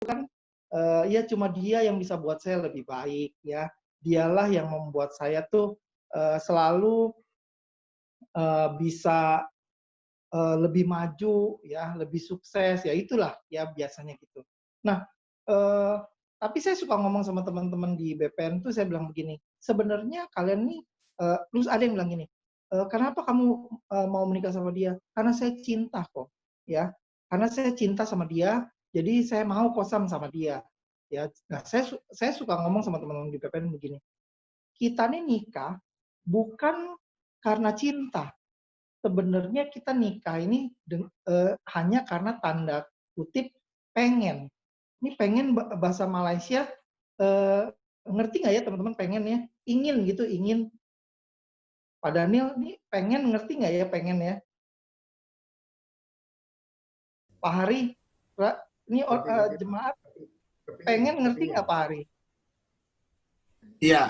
kan ya cuma dia yang bisa buat saya lebih baik ya. Dialah yang membuat saya tuh selalu bisa lebih maju ya, lebih sukses ya, itulah ya biasanya gitu. Nah, eee, tapi saya suka ngomong sama teman-teman di BPN tuh saya bilang begini, "Sebenarnya kalian nih," terus ada yang bilang gini, "Kenapa kamu mau menikah sama dia?" "Karena saya cinta kok," ya. "Karena saya cinta sama dia, jadi saya mau kosan sama dia." Ya, nah saya suka ngomong sama teman-teman di BPN begini, "Kita nih nikah bukan karena cinta, sebenarnya kita nikah ini hanya karena tanda kutip pengen." Ini pengen bahasa Malaysia, eee, ngerti nggak ya teman-teman pengen ya? Ingin gitu, ingin. Pak Daniel nih pengen ngerti nggak ya pengen ya? Pak Hari, Pak, ini Ngerti, jemaat kepingin, pengen ngerti kepingin. nggak Pak Hari? Iya,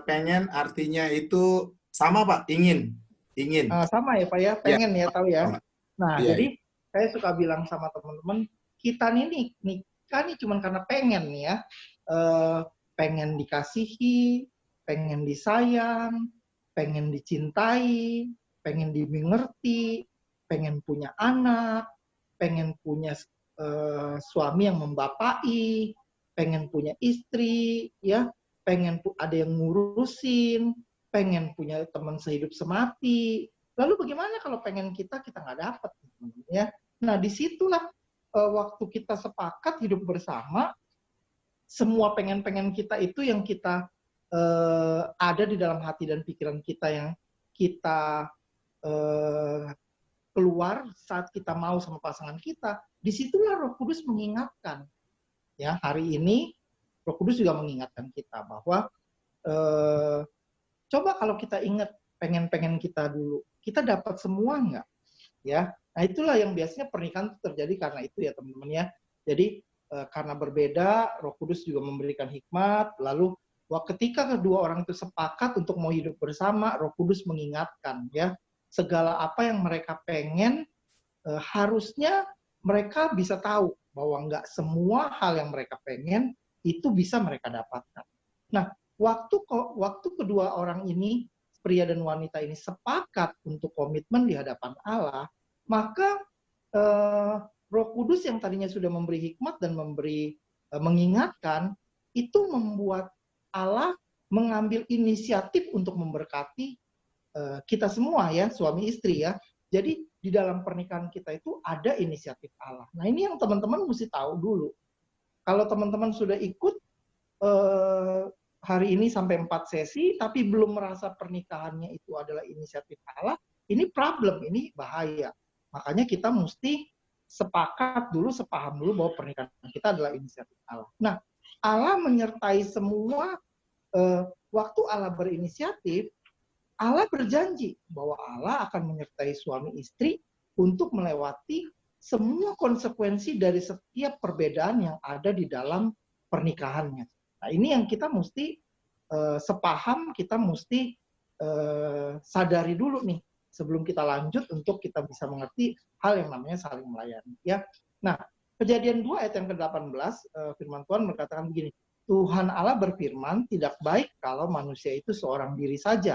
pengen artinya itu sama Pak, ingin, ingin. Sama ya Pak ya, Ya, pengen ya tahu ya. sama. Nah Iya, iya. jadi saya suka bilang sama teman-teman, kita nih nikah nih cuma karena pengen nih ya, eee, pengen dikasihi, pengen disayang, pengen dicintai, pengen dimengerti, pengen punya anak, pengen punya suami yang membapai, pengen punya istri, ya, pengen ada yang ngurusin, pengen punya teman sehidup semati. Lalu bagaimana kalau pengen kita nggak dapat, ya? Nah disitulah waktu kita sepakat hidup bersama, semua pengen-pengen kita itu yang kita ada di dalam hati dan pikiran kita yang kita eh, keluar saat kita mau sama pasangan kita, disitulah Roh Kudus mengingatkan. Ya, hari ini Roh Kudus juga mengingatkan kita bahwa coba kalau kita ingat pengen-pengen kita dulu, kita dapat semua nggak? Ya, nah itulah yang biasanya pernikahan terjadi karena itu ya teman-teman ya. Jadi karena berbeda, Roh Kudus juga memberikan hikmat. Lalu ketika kedua orang itu sepakat untuk mau hidup bersama, Roh Kudus mengingatkan ya segala apa yang mereka pengen harusnya mereka bisa tahu bahwa nggak semua hal yang mereka pengen itu bisa mereka dapatkan. Nah, waktu kedua orang ini, pria dan wanita ini sepakat untuk komitmen di hadapan Allah, maka Roh Kudus yang tadinya sudah memberi hikmat dan memberi mengingatkan, itu membuat Allah mengambil inisiatif untuk memberkati kita semua ya, suami istri ya. Jadi di dalam pernikahan kita itu ada inisiatif Allah. Nah ini yang teman-teman mesti tahu dulu. Kalau teman-teman sudah ikut eh, hari ini sampai 4 sesi, tapi belum merasa pernikahannya itu adalah inisiatif Allah, ini problem, ini bahaya. Makanya kita mesti sepakat dulu, sepaham dulu bahwa pernikahan kita adalah inisiatif Allah. Nah, Allah menyertai semua waktu Allah berinisiatif, Allah berjanji bahwa Allah akan menyertai suami istri untuk melewati semua konsekuensi dari setiap perbedaan yang ada di dalam pernikahannya. Nah, ini yang kita mesti sepaham, kita mesti sadari dulu nih sebelum kita lanjut untuk kita bisa mengerti hal yang namanya saling melayani. Ya, nah Kejadian 2 ayat yang ke-18 firman Tuhan berkatakan begini, Tuhan Allah berfirman, tidak baik kalau manusia itu seorang diri saja.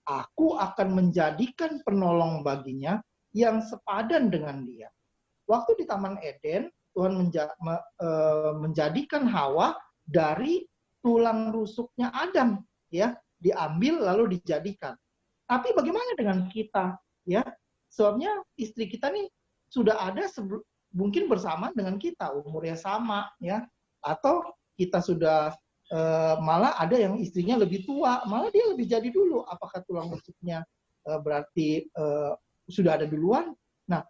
Aku akan menjadikan penolong baginya yang sepadan dengan dia. Waktu di Taman Eden, Tuhan menjadikan Hawa dari tulang rusuknya Adam, ya, diambil lalu dijadikan. Tapi bagaimana dengan kita, ya? Sebabnya istri kita nih sudah ada mungkin bersamaan dengan kita, umurnya sama, ya, atau kita sudah malah ada yang istrinya lebih tua, malah dia lebih jadi dulu. Apakah tulang rusuknya berarti sudah ada duluan? Nah,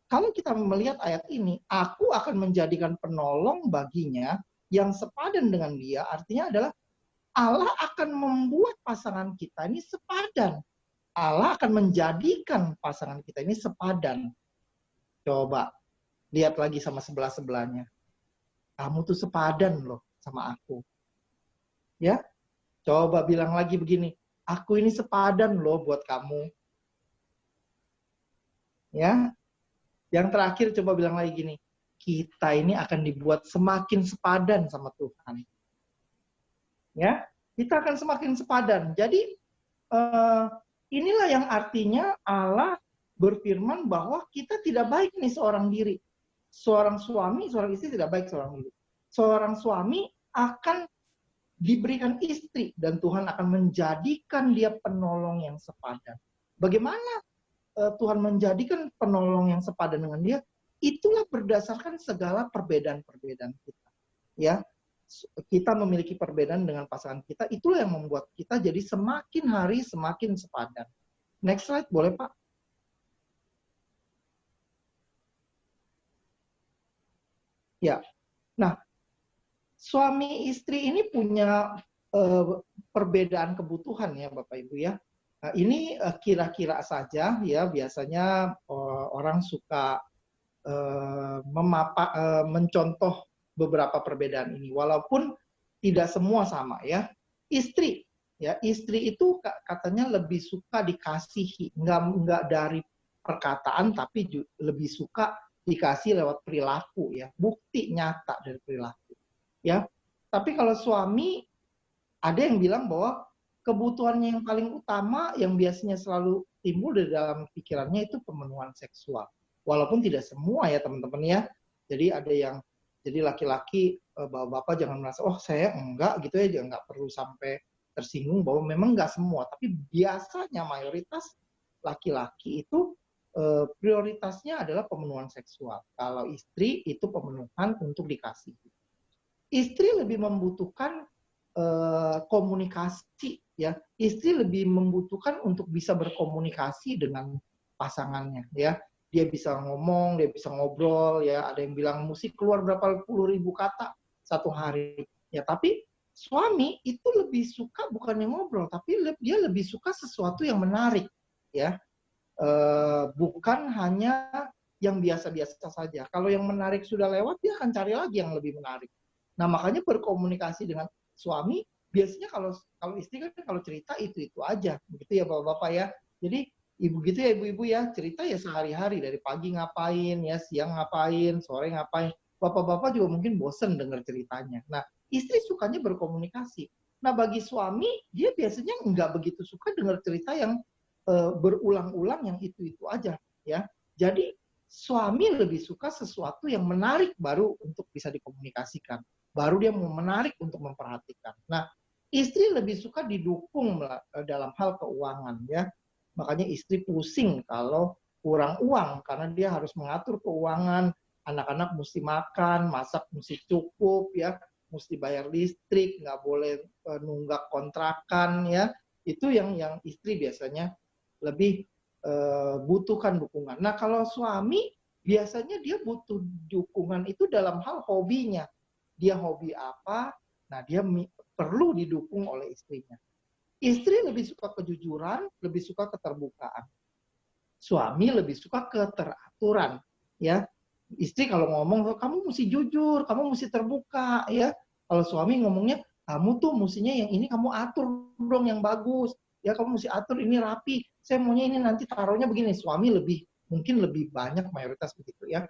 kalau kita melihat ayat ini, aku akan menjadikan penolong baginya yang sepadan dengan dia, artinya adalah Allah akan membuat pasangan kita ini sepadan. Allah akan menjadikan pasangan kita ini sepadan. Coba lihat lagi sama sebelah-sebelahnya. Kamu tuh sepadan loh sama aku. Ya, coba bilang lagi begini, aku ini sepadan loh buat kamu. Ya, yang terakhir coba bilang lagi gini, kita ini akan dibuat semakin sepadan sama Tuhan. Ya, kita akan semakin sepadan. Jadi inilah yang artinya Allah berfirman bahwa kita tidak baik nih seorang diri. Seorang suami, seorang istri tidak baik seorang diri. Seorang suami akan diberikan istri dan Tuhan akan menjadikan dia penolong yang sepadan. Bagaimana Tuhan menjadikan penolong yang sepadan dengan dia? Itulah berdasarkan segala perbedaan-perbedaan kita. Ya, kita memiliki perbedaan dengan pasangan kita, itulah yang membuat kita jadi semakin hari semakin sepadan. Next slide boleh Pak? Ya, nah suami istri ini punya perbedaan kebutuhan ya Bapak Ibu ya. Nah, ini kira-kira saja ya, biasanya orang suka mencontoh beberapa perbedaan ini, walaupun tidak semua sama ya. Istri itu katanya lebih suka dikasihi, nggak dari perkataan, tapi lebih suka dikasih lewat perilaku ya, bukti nyata dari perilaku ya. Tapi kalau suami, ada yang bilang bahwa kebutuhannya yang paling utama yang biasanya selalu timbul dari dalam pikirannya itu pemenuhan seksual. Walaupun tidak semua ya teman-teman ya. Jadi ada yang, jadi laki-laki, bapak-bapak jangan merasa, oh saya enggak gitu ya, jangan nggak perlu sampai tersinggung bahwa memang enggak semua. Tapi biasanya mayoritas laki-laki itu prioritasnya adalah pemenuhan seksual. Kalau istri itu pemenuhan untuk dikasih. Istri lebih membutuhkan komunikasi ya. Istri lebih membutuhkan untuk bisa berkomunikasi dengan pasangannya ya. Dia bisa ngomong, dia bisa ngobrol ya. Ada yang bilang musik keluar berapa puluh ribu kata satu hari ya. Tapi suami itu lebih suka bukan yang ngobrol, tapi dia lebih suka sesuatu yang menarik ya. Bukan hanya yang biasa-biasa saja. Kalau yang menarik sudah lewat, dia akan cari lagi yang lebih menarik. Nah, makanya berkomunikasi dengan suami, biasanya kalau istri kan kalau cerita itu aja, begitu ya Bapak-bapak ya. Jadi ibu gitu ya, ibu-ibu ya, cerita ya sehari-hari, dari pagi ngapain ya, siang ngapain, sore ngapain. Bapak-bapak juga mungkin bosen dengar ceritanya. Nah, istri sukanya berkomunikasi. Nah, bagi suami, dia biasanya nggak begitu suka dengar cerita yang berulang-ulang yang itu aja ya. Jadi suami lebih suka sesuatu yang menarik baru untuk bisa dikomunikasikan. Baru dia mau menarik untuk memperhatikan. Nah, istri lebih suka didukung dalam hal keuangan ya. Makanya istri pusing kalau kurang uang karena dia harus mengatur keuangan, anak-anak mesti makan, masak mesti cukup ya, mesti bayar listrik, nggak boleh nunggak kontrakan ya. Itu yang istri biasanya lebih butuhkan dukungan. Nah, kalau suami biasanya dia butuh dukungan itu dalam hal hobinya. Dia hobi apa, nah dia perlu didukung oleh istrinya. Istri lebih suka kejujuran, lebih suka keterbukaan. Suami lebih suka keteraturan, ya. Istri kalau ngomong, kamu mesti jujur, kamu mesti terbuka, ya. Kalau suami ngomongnya, kamu tuh mestinya yang ini kamu atur dong yang bagus, ya kamu mesti atur ini rapi. Saya maunya ini nanti taruhnya begini. Suami mungkin lebih banyak mayoritas begitu ya.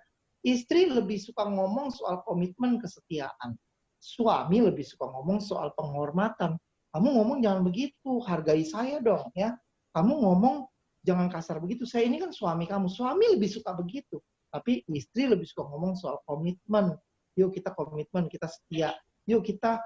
Istri lebih suka ngomong soal komitmen kesetiaan. Suami lebih suka ngomong soal penghormatan. Kamu ngomong jangan begitu, hargai saya dong ya. Kamu ngomong jangan kasar begitu. Saya ini kan suami kamu. Suami lebih suka begitu. Tapi istri lebih suka ngomong soal komitmen. Yuk kita komitmen, kita setia. Yuk kita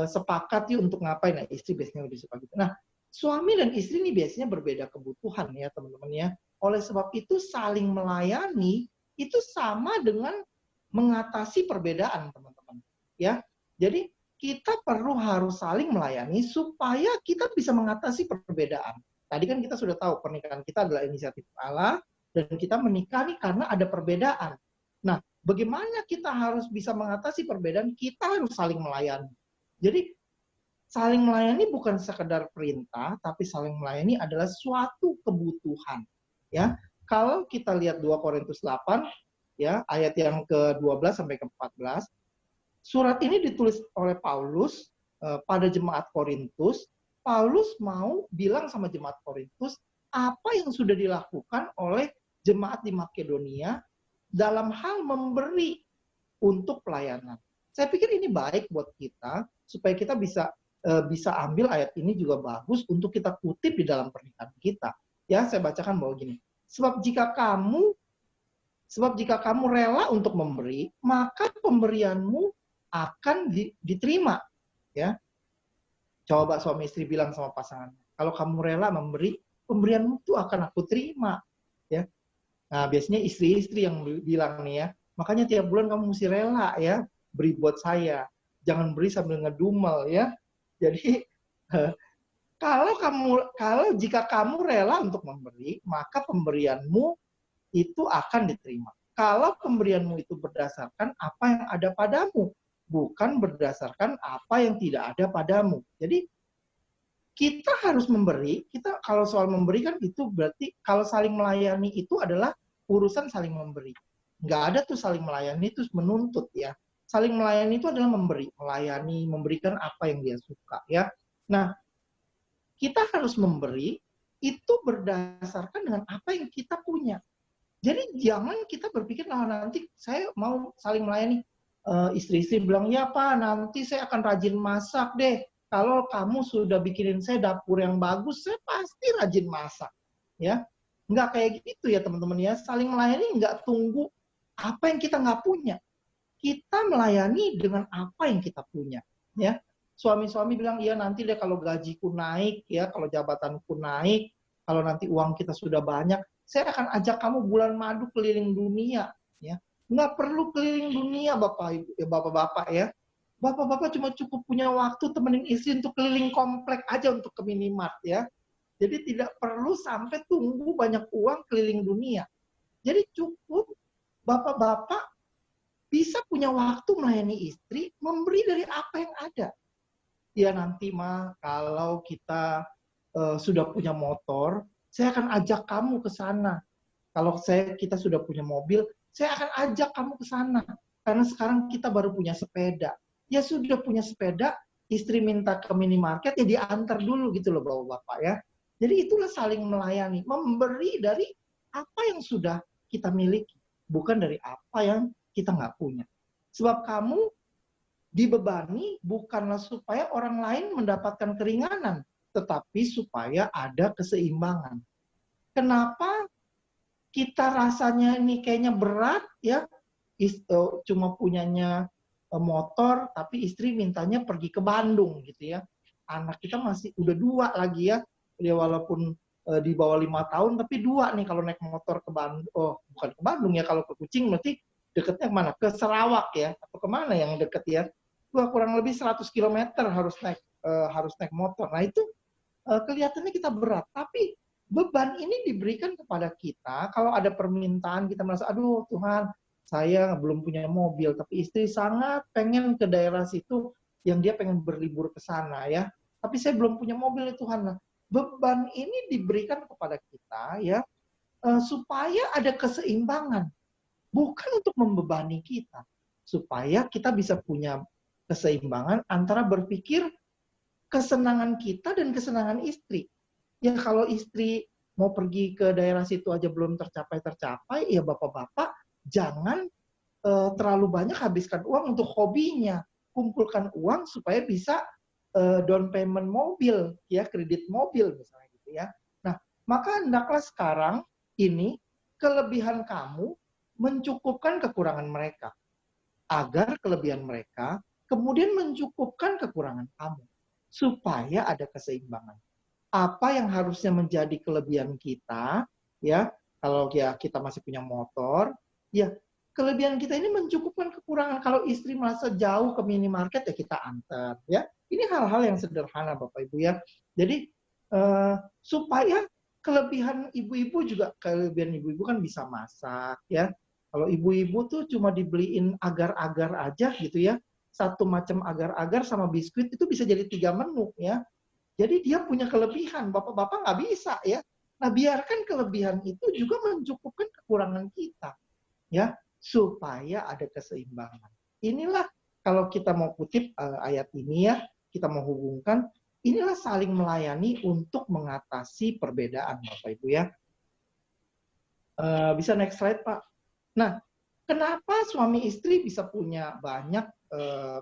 sepakat yuk untuk ngapain. Nah, istri biasanya lebih suka gitu. Nah, suami dan istri ini biasanya berbeda kebutuhan ya teman-teman ya. Oleh sebab itu saling melayani itu sama dengan mengatasi perbedaan teman-teman ya. Jadi kita harus saling melayani supaya kita bisa mengatasi perbedaan. Tadi kan kita sudah tahu pernikahan kita adalah inisiatif Allah dan kita menikah nih karena ada perbedaan. Nah, bagaimana kita harus bisa mengatasi perbedaan? Kita harus saling melayani. Jadi saling melayani bukan sekedar perintah, tapi saling melayani adalah suatu kebutuhan. Ya, kalau kita lihat 2 Korintus 8, ya ayat yang ke-12 sampai ke-14, surat ini ditulis oleh Paulus pada jemaat Korintus. Paulus mau bilang sama jemaat Korintus apa yang sudah dilakukan oleh jemaat di Makedonia dalam hal memberi untuk pelayanan. Saya pikir ini baik buat kita supaya kita bisa ambil ayat ini juga bagus untuk kita kutip di dalam pernikahan kita. Ya, saya bacakan bahwa gini. Sebab jika kamu rela untuk memberi, maka pemberianmu akan diterima. Ya, coba suami istri bilang sama pasangannya, kalau kamu rela memberi, pemberianmu itu akan aku terima. Ya, nah biasanya istri-istri yang bilang nih ya, makanya tiap bulan kamu mesti rela ya, beri buat saya. Jangan beri sambil ngedumel ya. Jadi kalau jika kamu rela untuk memberi, maka pemberianmu itu akan diterima. Kalau pemberianmu itu berdasarkan apa yang ada padamu, bukan berdasarkan apa yang tidak ada padamu. Jadi kita harus memberi. Kita kalau soal memberi kan itu berarti kalau saling melayani itu adalah urusan saling memberi. Nggak ada tuh saling melayani itu menuntut ya. Saling melayani itu adalah memberi, melayani, memberikan apa yang dia suka ya. Nah, kita harus memberi itu berdasarkan dengan apa yang kita punya. Jadi jangan kita berpikir, nanti saya mau saling melayani. Istri-istri bilang, ya Pak, nanti saya akan rajin masak deh. Kalau kamu sudah bikinin saya dapur yang bagus, saya pasti rajin masak. Ya, nggak kayak gitu ya teman-teman ya. Saling melayani nggak tunggu apa yang kita nggak punya. Kita melayani dengan apa yang kita punya. Ya, suami-suami bilang, iya nanti deh kalau gajiku naik, ya kalau jabatanku naik, kalau nanti uang kita sudah banyak, saya akan ajak kamu bulan madu keliling dunia. Ya, nggak perlu keliling dunia bapak-bapak ya. Bapak-bapak cuma cukup punya waktu temenin istri untuk keliling komplek aja untuk ke minimart ya. Jadi tidak perlu sampai tunggu banyak uang keliling dunia. Jadi cukup bapak-bapak bisa punya waktu melayani istri, memberi dari apa yang ada. Ya nanti kalau kita sudah punya motor, saya akan ajak kamu ke sana. Kalau kita sudah punya mobil, saya akan ajak kamu ke sana. Karena sekarang kita baru punya sepeda. Ya sudah punya sepeda, istri minta ke minimarket, ya diantar dulu gitu loh bapak-bapak ya. Jadi itulah saling melayani, memberi dari apa yang sudah kita miliki, bukan dari apa yang kita nggak punya. Sebab kamu dibebani bukanlah supaya orang lain mendapatkan keringanan, tetapi supaya ada keseimbangan. Kenapa kita rasanya ini kayaknya berat ya, cuma punyanya motor, tapi istri mintanya pergi ke Bandung gitu ya. Anak kita masih udah 2 lagi ya, dia walaupun di bawah 5 tahun, tapi 2 nih kalau naik motor ke Bandung. Oh, bukan ke Bandung ya, kalau ke Kucing berarti deketnya kemana? Ke Sarawak ya, atau kemana yang deket ya? Kurang lebih 100 km harus naik motor. Nah itu kelihatannya kita berat, tapi beban ini diberikan kepada kita. Kalau ada permintaan kita merasa, aduh Tuhan, saya belum punya mobil, tapi istri sangat pengen ke daerah situ yang dia pengen berlibur ke sana ya. Tapi saya belum punya mobil ya Tuhan. Nah, beban ini diberikan kepada kita ya supaya ada keseimbangan, bukan untuk membebani kita, supaya kita bisa punya keseimbangan antara berpikir kesenangan kita dan kesenangan istri. Ya kalau istri mau pergi ke daerah situ aja belum tercapai, ya bapak-bapak jangan terlalu banyak habiskan uang untuk hobinya. Kumpulkan uang supaya bisa down payment mobil, ya kredit mobil misalnya gitu ya. Nah, maka hendaklah sekarang ini kelebihan kamu mencukupkan kekurangan mereka, agar kelebihan mereka kemudian mencukupkan kekurangan kamu, supaya ada keseimbangan. Apa yang harusnya menjadi kelebihan kita, ya kalau ya kita masih punya motor, ya kelebihan kita ini mencukupkan kekurangan. Kalau istri merasa jauh ke minimarket, ya kita antar. Ya, ini hal-hal yang sederhana, Bapak Ibu ya. Jadi supaya kelebihan ibu-ibu juga, kelebihan ibu-ibu kan bisa masak, ya. Kalau ibu-ibu tuh cuma dibeliin agar-agar aja gitu ya, satu macam agar-agar sama biskuit itu bisa jadi 3 menu ya. Jadi dia punya kelebihan, bapak-bapak nggak bisa ya. Nah biarkan kelebihan itu juga mencukupkan kekurangan kita ya, supaya ada keseimbangan. Inilah kalau kita mau kutip ayat ini ya, kita mau hubungkan, inilah saling melayani untuk mengatasi perbedaan Bapak Ibu ya. Bisa next slide Pak. Nah Kenapa suami istri bisa punya banyak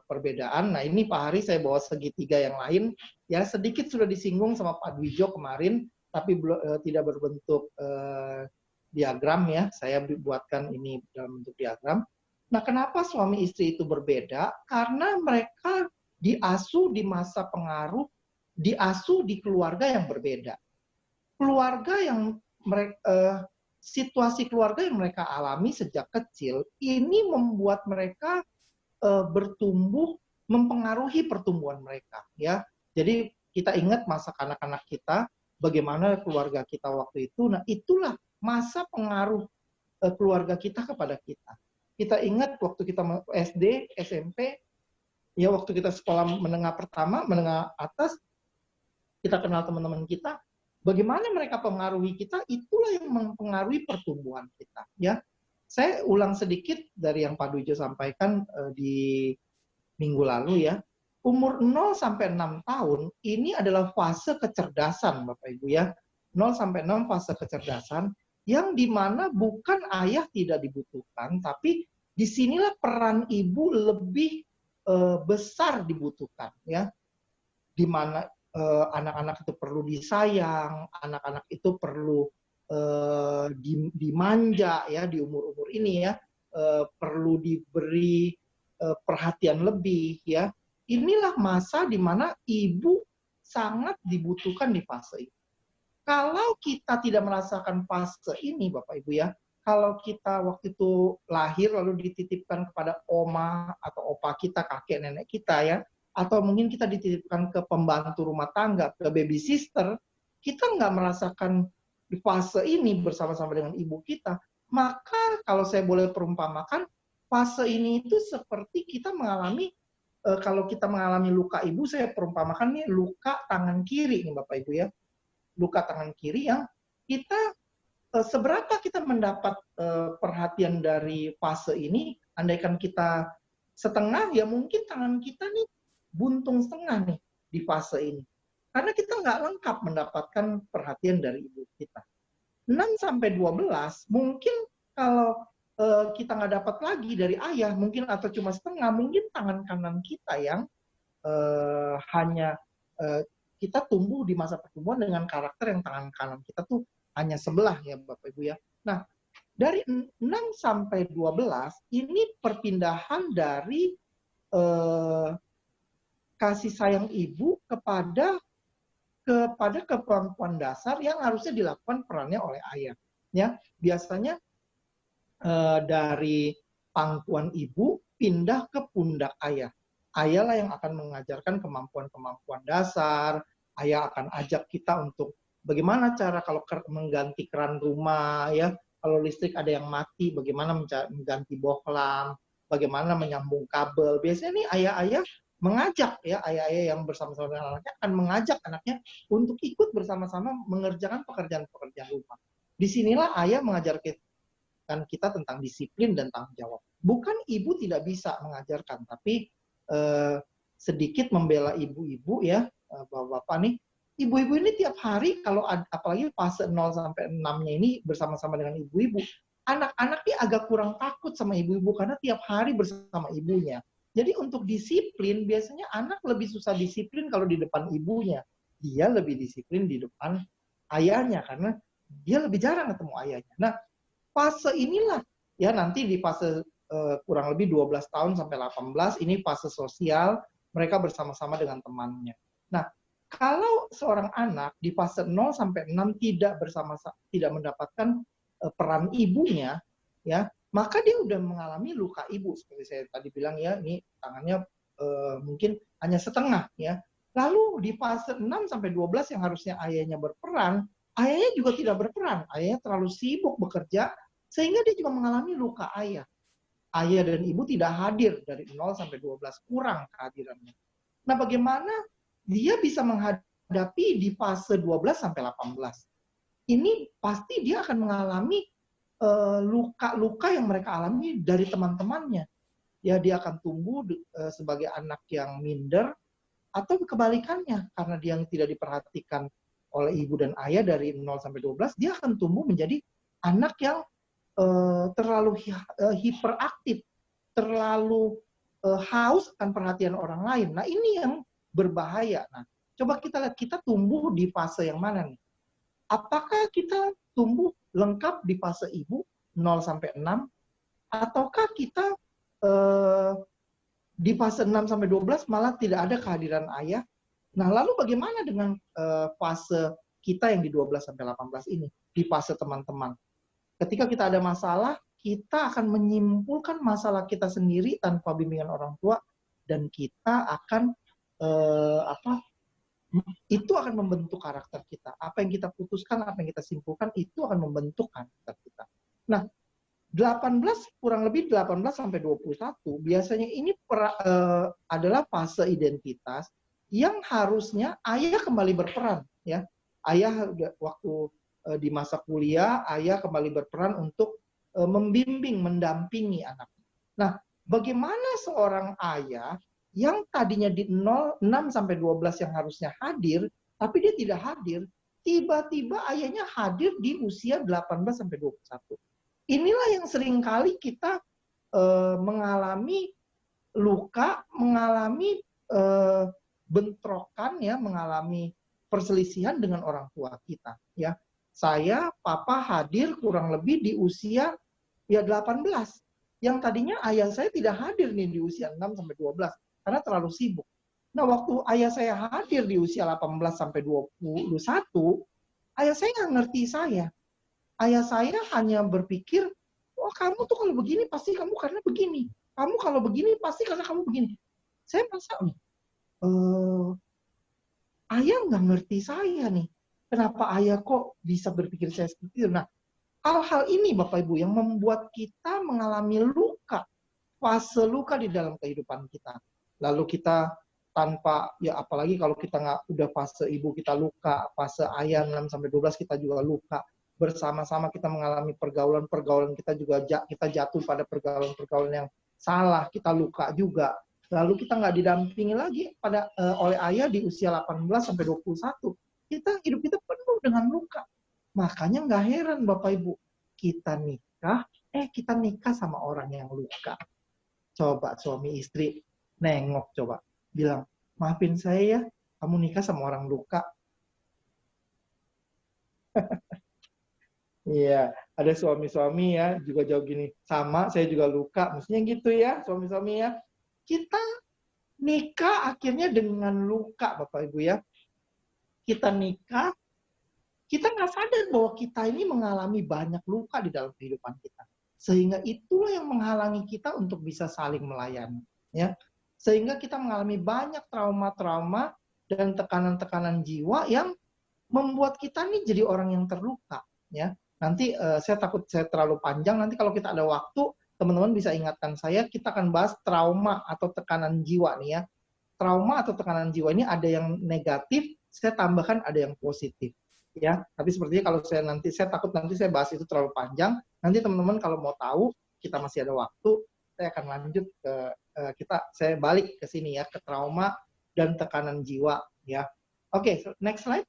perbedaan? Nah, ini Pak Hari saya bawa segitiga yang lain. Ya, sedikit sudah disinggung sama Pak Dwijo kemarin, tapi tidak berbentuk diagram ya. Saya buatkan ini dalam bentuk diagram. Nah, kenapa suami istri itu berbeda? Karena mereka diasuh di masa pengaruh, diasuh di keluarga yang berbeda. Keluarga yang mereka situasi keluarga yang mereka alami sejak kecil ini membuat mereka bertumbuh, mempengaruhi pertumbuhan mereka, ya. Jadi kita ingat masa kanak-kanak kita, bagaimana keluarga kita waktu itu. Nah, itulah masa pengaruh keluarga kita kepada kita. Kita ingat waktu kita SD, SMP, ya waktu kita sekolah menengah pertama, menengah atas, kita kenal teman-teman kita, bagaimana mereka pengaruhi kita, itulah yang mempengaruhi pertumbuhan kita. Ya, saya ulang sedikit dari yang Pak Dwijo sampaikan di minggu lalu ya. Umur 0 sampai 6 tahun ini adalah fase kecerdasan Bapak Ibu ya. 0 sampai 6 fase kecerdasan yang dimana bukan ayah tidak dibutuhkan, tapi disinilah peran ibu lebih besar dibutuhkan ya. Di mana anak-anak itu perlu disayang, anak-anak itu perlu dimanja ya di umur-umur ini ya, perlu diberi perhatian lebih ya. Inilah masa di mana ibu sangat dibutuhkan di fase ini. Kalau kita tidak merasakan fase ini Bapak Ibu ya, kalau kita waktu itu lahir lalu dititipkan kepada oma atau opa kita, kakek nenek kita ya, atau mungkin kita dititipkan ke pembantu rumah tangga, ke baby sister, kita nggak merasakan di fase ini bersama-sama dengan ibu kita, maka kalau saya boleh perumpamakan, fase ini itu seperti kita mengalami, kalau kita mengalami luka ibu, saya perumpamakan nih luka tangan kiri nih Bapak Ibu ya, luka tangan kiri yang kita, seberapa kita mendapat perhatian dari fase ini, andaikan kita setengah, ya mungkin tangan kita nih buntung setengah nih di fase ini. Karena kita nggak lengkap mendapatkan perhatian dari ibu kita. 6 sampai 12 mungkin kalau kita nggak dapat lagi dari ayah, mungkin atau cuma setengah, mungkin tangan kanan kita yang hanya kita tumbuh di masa pertumbuhan dengan karakter yang tangan kanan kita tuh hanya sebelah ya Bapak Ibu ya. Nah, dari 6 sampai 12 ini perpindahan dari kasih sayang ibu kepada kemampuan dasar yang harusnya dilakukan perannya oleh ayah. Ya, biasanya dari pangkuan ibu pindah ke pundak ayah. Ayahlah yang akan mengajarkan kemampuan-kemampuan dasar. Ayah akan ajak kita untuk bagaimana cara kalau mengganti keran rumah, ya. Kalau listrik ada yang mati, bagaimana mengganti bohlam, bagaimana menyambung kabel. Biasanya nih ayah-ayah mengajak ya, ayah-ayah yang bersama-sama dengan anaknya akan mengajak anaknya untuk ikut bersama-sama mengerjakan pekerjaan-pekerjaan rumah. Disinilah ayah mengajarkan kita tentang disiplin dan tanggung jawab. Bukan ibu tidak bisa mengajarkan, tapi sedikit membela ibu-ibu ya, bapak-bapak nih. Ibu-ibu ini tiap hari kalau apalagi fase 0 sampai 6-nya ini bersama-sama dengan ibu-ibu, anak-anak ini agak kurang takut sama ibu-ibu karena tiap hari bersama ibunya. Jadi untuk disiplin, biasanya anak lebih susah disiplin kalau di depan ibunya. Dia lebih disiplin di depan ayahnya, karena dia lebih jarang ketemu ayahnya. Nah, fase inilah, ya nanti di fase kurang lebih 12 tahun sampai 18, ini fase sosial, mereka bersama-sama dengan temannya. Nah, kalau seorang anak di fase 0 sampai 6 tidak mendapatkan peran ibunya, ya, maka dia udah mengalami luka ibu seperti saya tadi bilang ya, ini tangannya mungkin hanya setengah ya. Lalu di fase 6 sampai 12 yang harusnya ayahnya berperan, ayahnya juga tidak berperan. Ayahnya terlalu sibuk bekerja sehingga dia juga mengalami luka ayah. Ayah dan ibu tidak hadir dari 0 sampai 12, kurang kehadirannya. Nah, bagaimana dia bisa menghadapi di fase 12 sampai 18? Ini pasti dia akan mengalami luka-luka yang mereka alami dari teman-temannya. Ya, dia akan tumbuh sebagai anak yang minder, atau kebalikannya, karena dia yang tidak diperhatikan oleh ibu dan ayah dari 0 sampai 12, dia akan tumbuh menjadi anak yang terlalu hiperaktif, terlalu haus akan perhatian orang lain. Nah, ini yang berbahaya. Nah, coba kita lihat kita tumbuh di fase yang mana nih? Apakah kita tumbuh lengkap di fase ibu 0 sampai 6 ataukah kita di fase 6 sampai 12 malah tidak ada kehadiran ayah? Nah, lalu bagaimana dengan fase kita yang di 12 sampai 18 ini, di fase teman-teman? Ketika kita ada masalah, kita akan menyimpulkan masalah kita sendiri tanpa bimbingan orang tua, dan kita akan itu akan membentuk karakter kita. Apa yang kita putuskan, apa yang kita simpulkan, itu akan membentuk karakter kita. Nah, 18 kurang lebih 18 sampai 21 biasanya ini adalah fase identitas yang harusnya ayah kembali berperan, ya. Ayah waktu di masa kuliah, ayah kembali berperan untuk membimbing, mendampingi anak. Nah, bagaimana seorang ayah yang tadinya di 6 sampai 12 yang harusnya hadir, tapi dia tidak hadir, tiba-tiba ayahnya hadir di usia 18 sampai 21. Inilah yang seringkali kita mengalami luka, mengalami bentrokan, ya, mengalami perselisihan dengan orang tua kita, ya. Saya, papa hadir kurang lebih di usia ya 18. Yang tadinya ayah saya tidak hadir nih di usia 6 sampai 12 karena terlalu sibuk. Nah, waktu ayah saya hadir di usia 18 sampai 21, ayah saya nggak ngerti saya. Ayah saya hanya berpikir, oh kamu tuh kalau begini pasti kamu karena begini. Kamu kalau begini pasti karena kamu begini. Saya merasa, ayah nggak ngerti saya nih. Kenapa ayah kok bisa berpikir saya seperti itu? Nah, hal-hal ini Bapak Ibu yang membuat kita mengalami luka, fase luka di dalam kehidupan kita. Lalu kita tanpa, ya apalagi kalau kita nggak udah fase ibu kita luka, fase ayah 6 sampai 12 kita juga luka. Bersama-sama kita mengalami pergaulan-pergaulan kita juga kita jatuh pada pergaulan-pergaulan yang salah, kita luka juga. Lalu kita nggak didampingi lagi oleh ayah di usia 18 sampai 21. Hidup kita penuh dengan luka. Makanya nggak heran Bapak Ibu, kita nikah sama orang yang luka. Coba suami istri nengok, coba bilang, maafin saya ya, kamu nikah sama orang luka. Iya, ada suami-suami ya juga jauh gini, sama saya juga luka, mestinya gitu ya suami-suami ya. Kita nikah akhirnya dengan luka Bapak Ibu ya. Kita nikah, kita nggak sadar bahwa kita ini mengalami banyak luka di dalam kehidupan kita. Sehingga itulah yang menghalangi kita untuk bisa saling melayani, ya. Sehingga kita mengalami banyak trauma-trauma dan tekanan-tekanan jiwa yang membuat kita nih jadi orang yang terluka, ya. Nanti saya takut saya terlalu panjang, nanti kalau kita ada waktu, teman-teman bisa ingatkan saya, kita akan bahas trauma atau tekanan jiwa nih ya. Trauma atau tekanan jiwa ini ada yang negatif, saya tambahkan ada yang positif. Ya, tapi sepertinya kalau saya takut nanti saya bahas itu terlalu panjang. Nanti teman-teman kalau mau tahu, kita masih ada waktu, saya akan lanjut ke saya balik ke sini ya, ke trauma dan tekanan jiwa ya. Oke, next slide.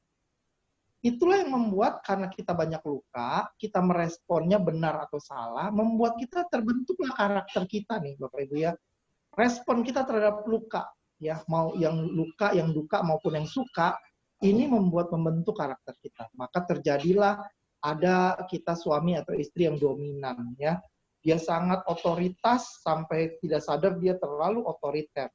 Itulah yang membuat karena kita banyak luka, kita meresponnya benar atau salah, membuat kita terbentuklah karakter kita nih Bapak Ibu ya. Respon kita terhadap luka ya, mau yang luka, yang duka maupun yang suka, ini membentuk karakter kita. Maka terjadilah ada kita suami atau istri yang dominan ya. Dia sangat otoritas sampai tidak sadar dia terlalu otoriter.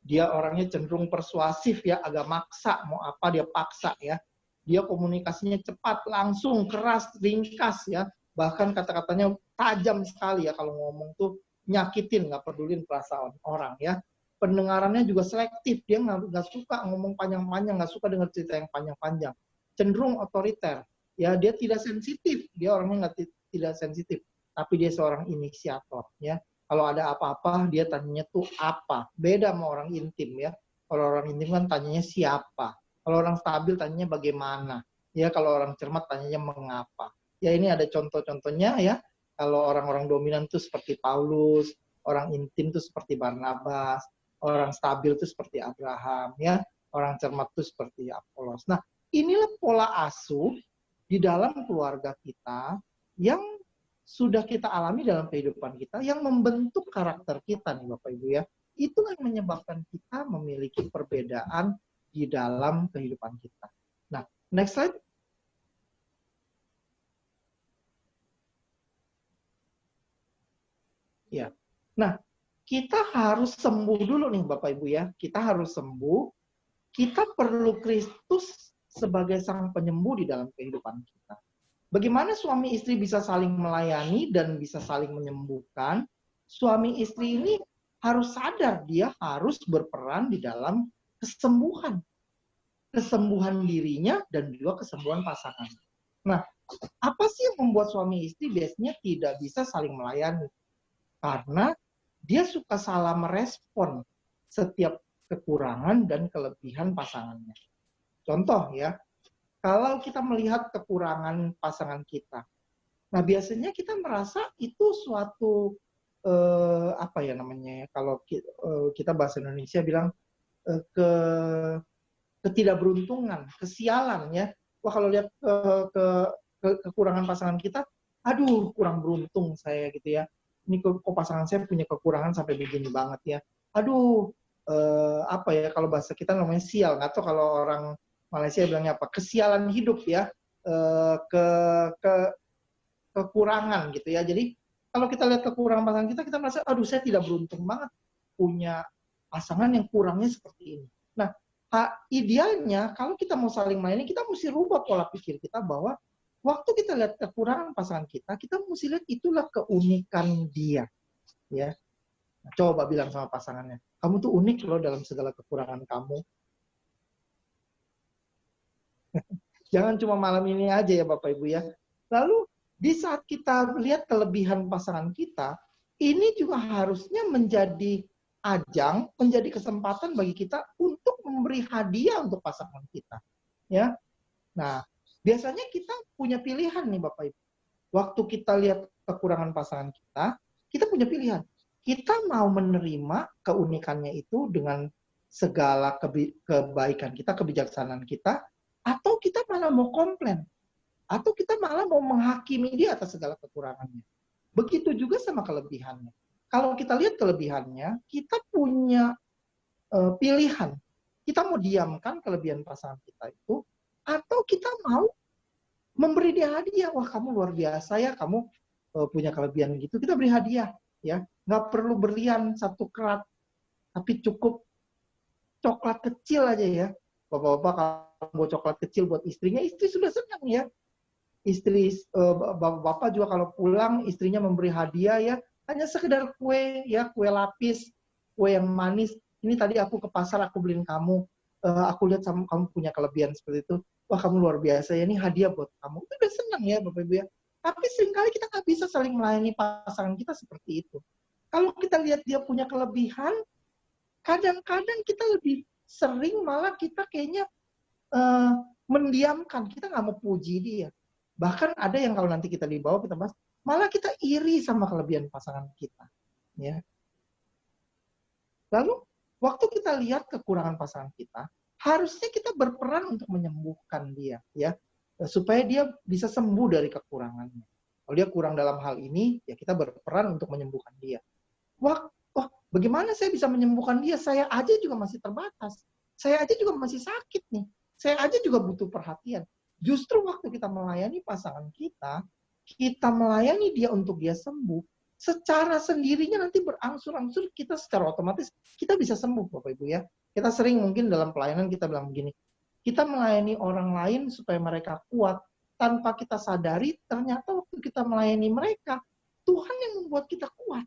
Dia orangnya cenderung persuasif ya, agak maksa, mau apa dia paksa ya. Dia komunikasinya cepat, langsung, keras, ringkas ya. Bahkan kata-katanya tajam sekali ya, kalau ngomong tuh nyakitin, nggak pedulin perasaan orang ya. Pendengarannya juga selektif, dia nggak suka ngomong panjang-panjang, nggak suka dengar cerita yang panjang-panjang. Cenderung otoriter, ya dia tidak sensitif, dia orangnya tidak sensitif, tapi dia seorang inisiator ya. Kalau ada apa-apa, dia tanyanya tuh apa. Beda sama orang intim ya. Kalau orang intim kan tanyanya siapa. Kalau orang stabil tanyanya bagaimana. Ya, kalau orang cermat tanyanya mengapa. Ya, ini ada contoh-contohnya ya. Kalau orang-orang dominan tuh seperti Paulus, orang intim tuh seperti Barnabas, orang stabil tuh seperti Abraham ya. Orang cermat tuh seperti Apolos. Nah, inilah pola asuh di dalam keluarga kita yang sudah kita alami dalam kehidupan kita, yang membentuk karakter kita nih Bapak Ibu ya. Itu yang menyebabkan kita memiliki perbedaan di dalam kehidupan kita. Nah, next slide. Ya. Nah, kita harus sembuh dulu nih Bapak Ibu ya. Kita harus sembuh. Kita perlu Kristus sebagai sang penyembuh di dalam kehidupan kita. Bagaimana suami istri bisa saling melayani dan bisa saling menyembuhkan? Suami istri ini harus sadar dia harus berperan di dalam kesembuhan. Kesembuhan dirinya dan juga kesembuhan pasangan. Nah, apa sih yang membuat suami istri biasanya tidak bisa saling melayani? Karena dia suka salah merespon setiap kekurangan dan kelebihan pasangannya. Contoh ya, kalau kita melihat kekurangan pasangan kita, nah biasanya kita merasa itu suatu apa ya namanya? Kalau kita bahasa Indonesia bilang ketidakberuntungan, kesialan ya. Wah kalau lihat kekurangan pasangan kita, aduh kurang beruntung saya gitu ya. Ini kok pasangan saya punya kekurangan sampai begini banget ya. Aduh apa ya kalau bahasa kita namanya sial. Nggak tahu kalau orang Malaysia bilangnya apa? Kesialan hidup ya. Kekurangan gitu ya. Jadi kalau kita lihat kekurangan pasangan kita merasa, aduh saya tidak beruntung banget punya pasangan yang kurangnya seperti ini. Nah, idealnya kalau kita mau saling melayani, kita mesti rubah pola pikir kita bahwa waktu kita lihat kekurangan pasangan kita mesti lihat itulah keunikan dia. Ya, nah, coba bilang sama pasangannya, kamu tuh unik loh dalam segala kekurangan kamu. Jangan cuma malam ini aja ya Bapak Ibu ya. Lalu di saat kita lihat kelebihan pasangan kita, ini juga harusnya menjadi ajang, menjadi kesempatan bagi kita untuk memberi hadiah untuk pasangan kita. Ya. Nah, biasanya kita punya pilihan nih Bapak Ibu. Waktu kita lihat kekurangan pasangan kita punya pilihan. Kita mau menerima keunikannya itu dengan segala kebaikan kita, kebijaksanaan kita, atau kita malah mau komplain, atau kita malah mau menghakimi dia atas segala kekurangannya. Begitu juga sama kelebihannya. Kalau kita lihat kelebihannya, kita punya pilihan. Kita mau diamkan kelebihan pasangan kita itu, atau kita mau memberi dia hadiah. Wah kamu luar biasa ya, kamu punya kelebihan gitu. Kita beri hadiah, ya. Nggak perlu berlian satu kerat, tapi cukup coklat kecil aja ya. Bapak-bapak kalau mau coklat kecil buat istrinya, istri sudah senang ya. Istri bapak-bapak juga kalau pulang istrinya memberi hadiah ya, hanya sekedar kue ya, kue lapis, kue yang manis. Ini tadi aku ke pasar aku beliin kamu, aku lihat kamu punya kelebihan seperti itu. Wah kamu luar biasa ya, ini hadiah buat kamu. Itu udah senang ya Bapak Ibu ya. Tapi seringkali kita nggak bisa saling melayani pasangan kita seperti itu. Kalau kita lihat dia punya kelebihan, kadang-kadang kita lebih sering malah kita kayaknya mendiamkan, kita nggak mau puji dia. Bahkan ada yang kalau nanti kita dibawa kita bahas, malah kita iri sama kelebihan pasangan kita. Ya. Lalu waktu kita lihat kekurangan pasangan kita, harusnya kita berperan untuk menyembuhkan dia, ya, supaya dia bisa sembuh dari kekurangannya. Kalau dia kurang dalam hal ini, ya kita berperan untuk menyembuhkan dia. Wah, bagaimana saya bisa menyembuhkan dia? Saya aja juga masih terbatas. Saya aja juga masih sakit nih. Saya aja juga butuh perhatian. Justru waktu kita melayani pasangan kita melayani dia untuk dia sembuh, secara sendirinya nanti berangsur-angsur kita secara otomatis kita bisa sembuh Bapak Ibu ya. Kita sering mungkin dalam pelayanan kita bilang begini, kita melayani orang lain supaya mereka kuat, tanpa kita sadari ternyata waktu kita melayani mereka, Tuhan yang membuat kita kuat.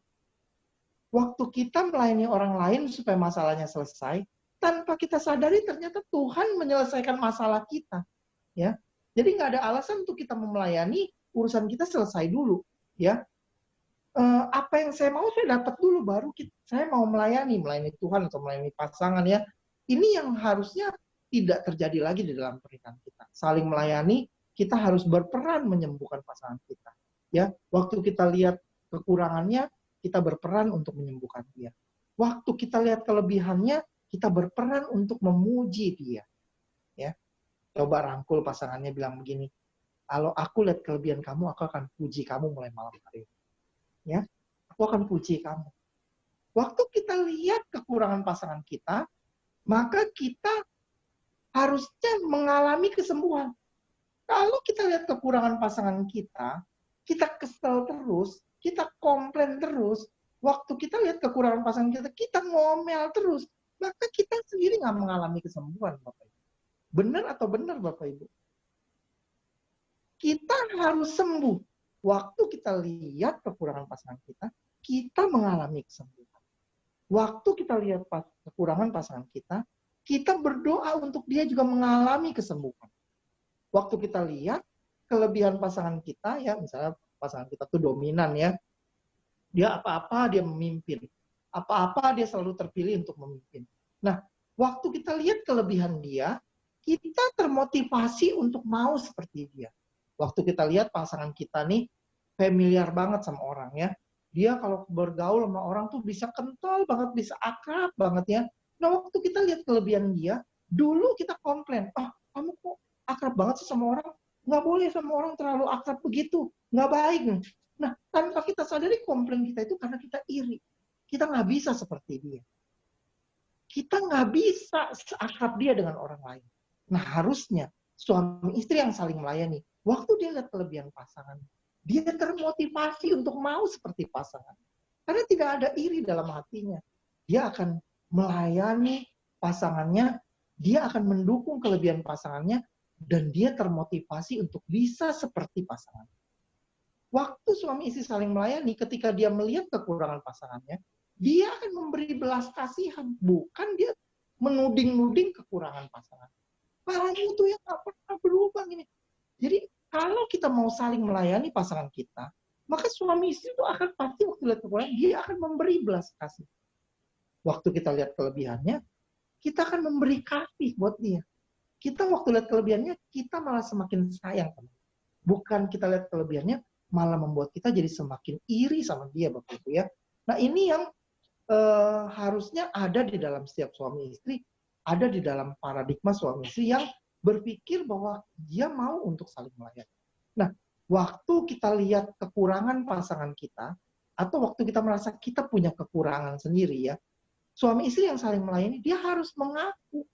Waktu kita melayani orang lain supaya masalahnya selesai, tanpa kita sadari ternyata Tuhan menyelesaikan masalah kita. Ya, jadi nggak ada alasan untuk kita melayani, urusan kita selesai dulu. Ya, apa yang saya mau saya dapat dulu, baru saya mau melayani Tuhan atau melayani pasangan ya. Ini yang harusnya tidak terjadi lagi di dalam pernikahan kita. Saling melayani, kita harus berperan menyembuhkan pasangan kita. Ya, waktu kita lihat kekurangannya, kita berperan untuk menyembuhkan dia. Waktu kita lihat kelebihannya, kita berperan untuk memuji dia. Ya, coba rangkul pasangannya bilang begini, Kalau aku lihat kelebihan kamu, aku akan puji kamu mulai malam hari ini. Ya, aku akan puji kamu. Waktu kita lihat kekurangan pasangan kita, maka kita harusnya mengalami kesembuhan. Kalau kita lihat kekurangan pasangan kita kesel terus, kita komplain terus, waktu kita lihat kekurangan pasangan kita ngomel terus, maka kita sendiri nggak mengalami kesembuhan, Bapak Ibu. Benar atau benar, Bapak Ibu? Kita harus sembuh. Waktu kita lihat kekurangan pasangan kita mengalami kesembuhan. Waktu kita lihat kekurangan pasangan kita berdoa untuk dia juga mengalami kesembuhan. Waktu kita lihat kelebihan pasangan kita, ya misalnya pasangan kita tuh dominan ya, dia apa-apa dia memimpin, apa-apa dia selalu terpilih untuk memimpin. Nah, waktu kita lihat kelebihan dia, kita termotivasi untuk mau seperti dia. Waktu kita lihat pasangan kita nih familiar banget sama orang ya, dia kalau bergaul sama orang tuh bisa kental banget, bisa akrab banget ya. Nah, waktu kita lihat kelebihan dia, dulu kita komplain, kamu kok akrab banget sih sama orang? Nggak boleh sama orang terlalu akrab begitu, nggak baik. Nah, tanpa kita sadari komplain kita itu karena kita iri. Kita nggak bisa seperti dia. Kita nggak bisa seakrab dia dengan orang lain. Nah, harusnya suami istri yang saling melayani, waktu dia lihat kelebihan pasangan, dia termotivasi untuk mau seperti pasangan. Karena tidak ada iri dalam hatinya. Dia akan melayani pasangannya, dia akan mendukung kelebihan pasangannya, dan dia termotivasi untuk bisa seperti pasangan. Waktu suami istri saling melayani, ketika dia melihat kekurangan pasangannya, dia akan memberi belas kasihan, bukan dia menuding-nuding kekurangan pasangan. Kamu tuh yang gak pernah berubah gini. Jadi kalau kita mau saling melayani pasangan kita, maka suami istri itu akan pasti waktu lihat kekurangan, dia akan memberi belas kasih. Waktu kita lihat kelebihannya, kita akan memberi kasih buat dia. Kita waktu lihat kelebihannya, kita malah semakin sayang. Bukan kita lihat kelebihannya, malah membuat kita jadi semakin iri sama dia, Bapak Ibu ya. Nah, ini yang harusnya ada di dalam setiap suami istri, ada di dalam paradigma suami istri yang berpikir bahwa dia mau untuk saling melayani. Nah, waktu kita lihat kekurangan pasangan kita, atau waktu kita merasa kita punya kekurangan sendiri ya, suami istri yang saling melayani, dia harus mengaku.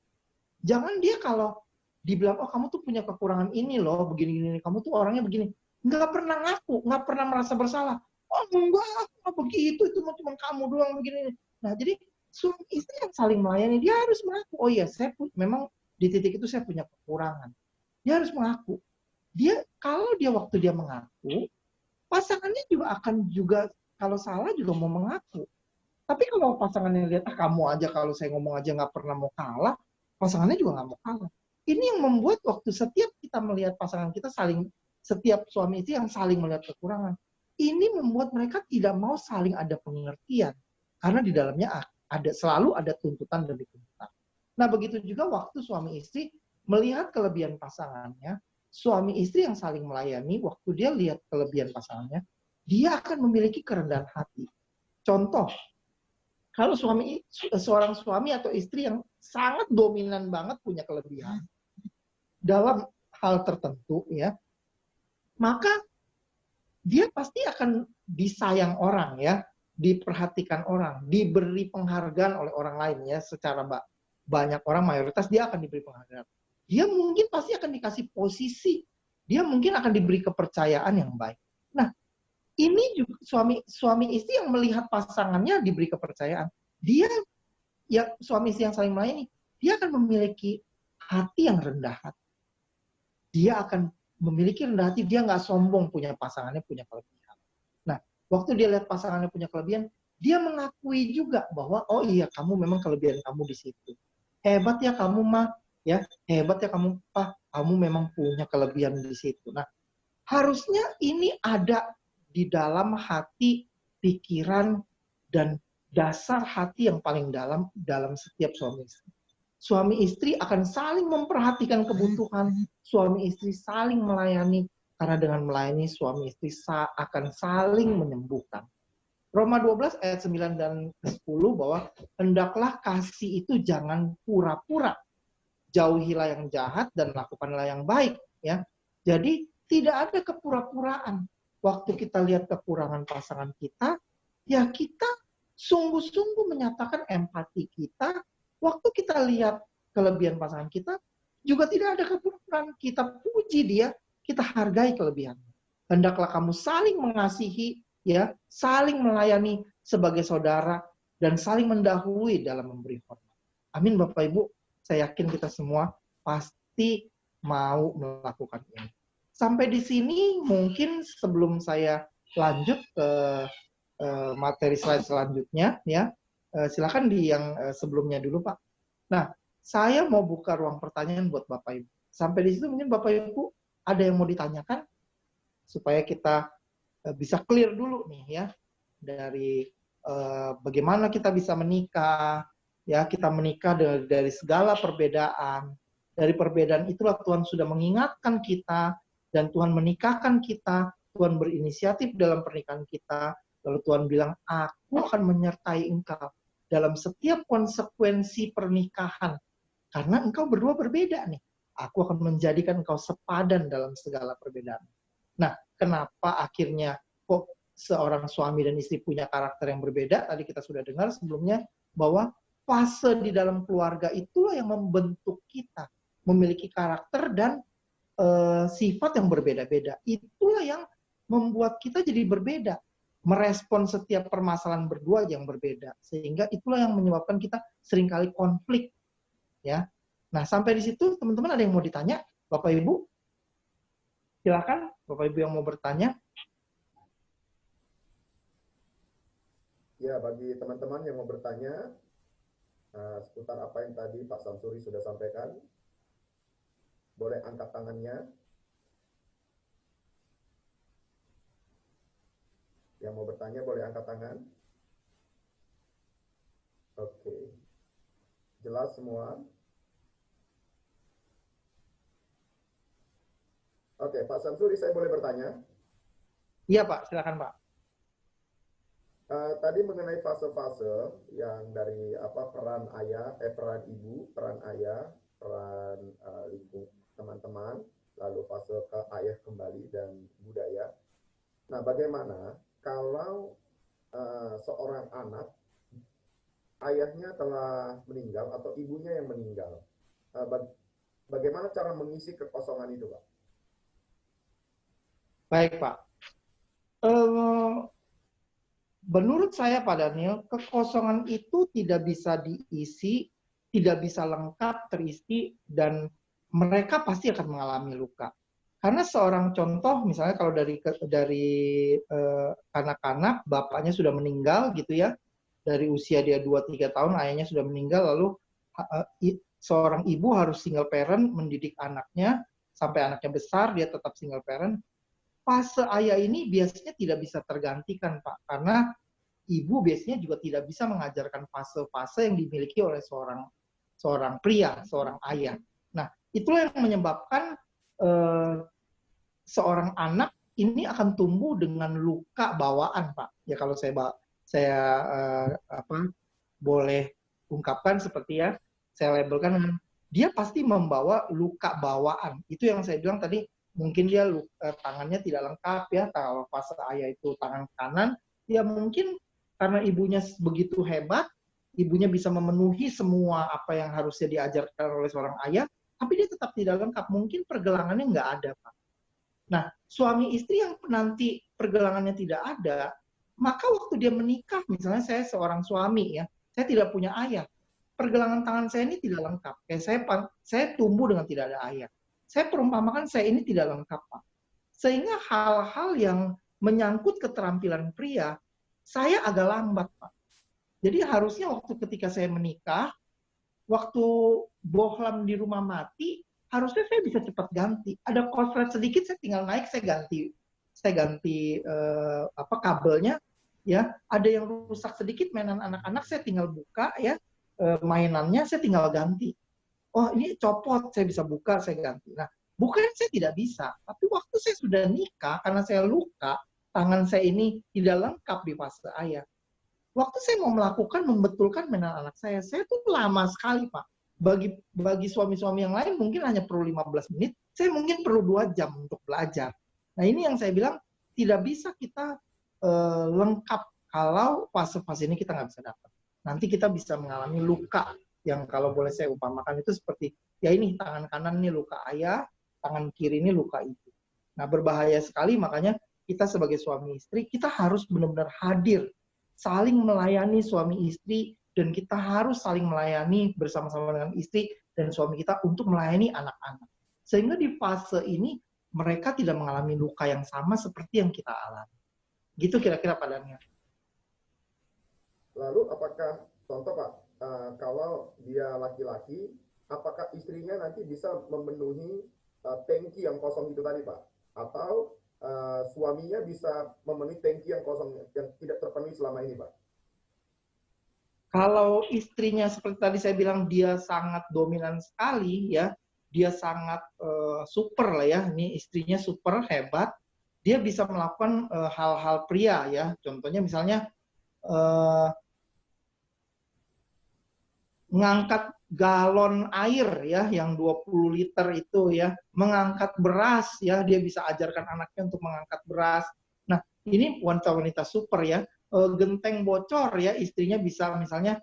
Jangan dia kalau dibilang, kamu tuh punya kekurangan ini loh, begini-gini, kamu tuh orangnya begini. Nggak pernah ngaku, nggak pernah merasa bersalah. Enggak begitu, itu cuma kamu doang begini. Nah, jadi suami istri yang saling melayani, dia harus mengaku, oh iya, memang di titik itu saya punya kekurangan. Dia harus mengaku. Kalau dia waktu dia mengaku, pasangannya juga akan kalau salah juga mau mengaku. Tapi kalau pasangannya lihat, kamu aja kalau saya ngomong aja nggak pernah mau kalah, pasangannya juga nggak mau kalah. Ini yang membuat waktu setiap kita melihat pasangan kita setiap suami istri yang saling melihat kekurangan, ini membuat mereka tidak mau saling ada pengertian. Karena di dalamnya selalu ada tuntutan demi tuntutan. Nah, begitu juga waktu suami istri melihat kelebihan pasangannya, suami istri yang saling melayani, waktu dia lihat kelebihan pasangannya, dia akan memiliki kerendahan hati. Contoh, kalau seorang suami atau istri yang sangat dominan banget punya kelebihan dalam hal tertentu ya, maka dia pasti akan disayang orang ya, diperhatikan orang, diberi penghargaan oleh orang lain ya, secara banyak orang mayoritas dia akan diberi penghargaan. Dia mungkin pasti akan dikasih posisi, dia mungkin akan diberi kepercayaan yang baik. Nah, ini juga suami istri yang melihat pasangannya diberi kepercayaan, dia ya suami istri yang saling melayani, dia akan memiliki hati yang rendah hati. Dia akan memiliki rendah hati, dia nggak sombong pasangannya punya kelebihan. Nah, waktu dia lihat pasangannya punya kelebihan, dia mengakui juga bahwa, oh iya, kamu memang kelebihan kamu di situ. Hebat ya kamu, Ma. Ya, hebat ya kamu, Pak. Kamu memang punya kelebihan di situ. Nah, harusnya ini ada di dalam hati, pikiran, dan dasar hati yang paling dalam setiap suami istri. Suami istri akan saling memperhatikan kebutuhan, suami istri saling melayani, karena dengan melayani suami istri akan saling menyembuhkan. Roma 12 ayat 9 dan 10 bahwa hendaklah kasih itu jangan pura-pura. Jauhilah yang jahat dan lakukanlah yang baik ya. Jadi Tidak ada kepura-puraan. Waktu kita lihat kekurangan pasangan kita, ya kita sungguh-sungguh menyatakan empati kita. Waktu kita lihat kelebihan pasangan kita, juga tidak ada kepura-puraan. Kita puji dia, kita hargai kelebihannya. Hendaklah kamu saling mengasihi, ya, saling melayani sebagai saudara, dan saling mendahului dalam memberi hormat. Amin, Bapak Ibu. Saya yakin kita semua pasti mau melakukan ini. Sampai di sini mungkin sebelum saya lanjut ke materi slide selanjutnya, ya, silakan di yang sebelumnya dulu, Pak. Nah, saya mau buka ruang pertanyaan buat Bapak Ibu. Sampai di situ mungkin Bapak Ibu ada yang mau ditanyakan supaya kita bisa clear dulu nih, ya, dari bagaimana kita bisa menikah, ya, kita menikah dari segala perbedaan. Dari perbedaan itulah Tuhan sudah mengingatkan kita, dan Tuhan menikahkan kita, Tuhan berinisiatif dalam pernikahan kita, lalu Tuhan bilang, aku akan menyertai engkau dalam setiap konsekuensi pernikahan, karena engkau berdua berbeda nih. Aku akan menjadikan engkau sepadan dalam segala perbedaan. Nah, kenapa akhirnya kok seorang suami dan istri punya karakter yang berbeda? Tadi kita sudah dengar sebelumnya, bahwa fase di dalam keluarga itulah yang membentuk kita, memiliki karakter dan sifat yang berbeda-beda. Itulah yang membuat kita jadi berbeda, merespon setiap permasalahan berdua yang berbeda, sehingga itulah yang menyebabkan kita seringkali konflik, ya. Nah, sampai di situ teman-teman ada yang mau ditanya, Bapak Ibu? Silakan, Bapak Ibu yang mau bertanya. Ya, bagi teman-teman yang mau bertanya seputar apa yang tadi Pak Samsuri sudah sampaikan, boleh angkat tangannya. Yang mau bertanya boleh angkat tangan. Oke. Jelas semua? Oke, Pak Samsuri, saya boleh bertanya? Iya, Pak. Silakan, Pak. Tadi mengenai fase-fase yang dari peran ayah, peran ibu, peran ayah, peran lingkungan teman-teman, lalu fase ke ayah kembali dan budaya. Nah, bagaimana kalau seorang anak ayahnya telah meninggal atau ibunya yang meninggal? Bagaimana cara mengisi kekosongan itu, Pak? Baik, Pak. Menurut saya, Pak Daniel, kekosongan itu tidak bisa diisi, tidak bisa lengkap terisi, dan mereka pasti akan mengalami luka. Karena seorang contoh, misalnya kalau dari anak-anak, bapaknya sudah meninggal gitu ya, dari usia dia 2-3 tahun, ayahnya sudah meninggal, lalu seorang ibu harus single parent mendidik anaknya, sampai anaknya besar, dia tetap single parent. Fase ayah ini biasanya tidak bisa tergantikan, Pak, karena ibu biasanya juga tidak bisa mengajarkan fase-fase yang dimiliki oleh seorang pria, seorang ayah. Nah, itulah yang menyebabkan seorang anak ini akan tumbuh dengan luka bawaan, Pak. Ya, kalau saya boleh ungkapkan seperti ya, saya labelkan dengan dia pasti membawa luka bawaan. Itu yang saya bilang tadi, mungkin dia tangannya tidak lengkap ya, kalau fase ayah itu tangan kanan, ya mungkin karena ibunya begitu hebat, ibunya bisa memenuhi semua apa yang harusnya diajarkan oleh seorang ayah, tapi dia tetap tidak lengkap. Mungkin pergelangannya nggak ada, Pak. Nah, suami istri yang nanti pergelangannya tidak ada, maka waktu dia menikah, misalnya saya seorang suami ya, saya tidak punya ayah, pergelangan tangan saya ini tidak lengkap. Kayak saya tumbuh dengan tidak ada ayah. Saya perumpamakan saya ini tidak lengkap, Pak. Sehingga hal-hal yang menyangkut keterampilan pria, saya agak lambat, Pak. Jadi harusnya waktu ketika saya menikah, waktu bohlam di rumah mati, harusnya saya bisa cepat ganti. Ada korslet sedikit, saya tinggal naik, saya ganti kabelnya, ya. Ada yang rusak sedikit mainan anak-anak, saya tinggal buka ya mainannya, saya tinggal ganti. Oh ini copot, saya bisa buka, saya ganti. Nah, bukan saya tidak bisa, tapi waktu saya sudah nikah, karena saya luka, tangan saya ini tidak lengkap di fase ayah. Waktu saya mau membetulkan mainan anak saya tuh lama sekali, Pak. Bagi suami-suami yang lain mungkin hanya perlu 15 menit, saya mungkin perlu 2 jam untuk belajar. Nah ini yang saya bilang tidak bisa kita lengkap kalau fase-fase ini kita nggak bisa dapat. Nanti kita bisa mengalami luka yang kalau boleh saya upamakan itu seperti, ya ini tangan kanan ini luka ayah, tangan kiri ini luka ibu. Nah berbahaya sekali, makanya kita sebagai suami istri, kita harus benar-benar hadir, saling melayani suami istri, dan kita harus saling melayani bersama-sama dengan istri dan suami kita untuk melayani anak-anak. Sehingga di fase ini, mereka tidak mengalami luka yang sama seperti yang kita alami. Gitu kira-kira Pak Daniel. Lalu apakah, contoh Pak, kalau dia laki-laki, apakah istrinya nanti bisa memenuhi tangki yang kosong itu tadi Pak? Atau suaminya bisa memenuhi tangki yang kosong, yang tidak terpenuhi selama ini Pak? Kalau istrinya seperti tadi saya bilang dia sangat dominan sekali ya, dia sangat super lah ya, ini istrinya super hebat, dia bisa melakukan hal-hal pria ya, contohnya misalnya mengangkat galon air ya yang 20 liter itu ya, mengangkat beras ya, dia bisa ajarkan anaknya untuk mengangkat beras. Nah, ini wanita-wanita super ya. Genteng bocor ya, istrinya bisa misalnya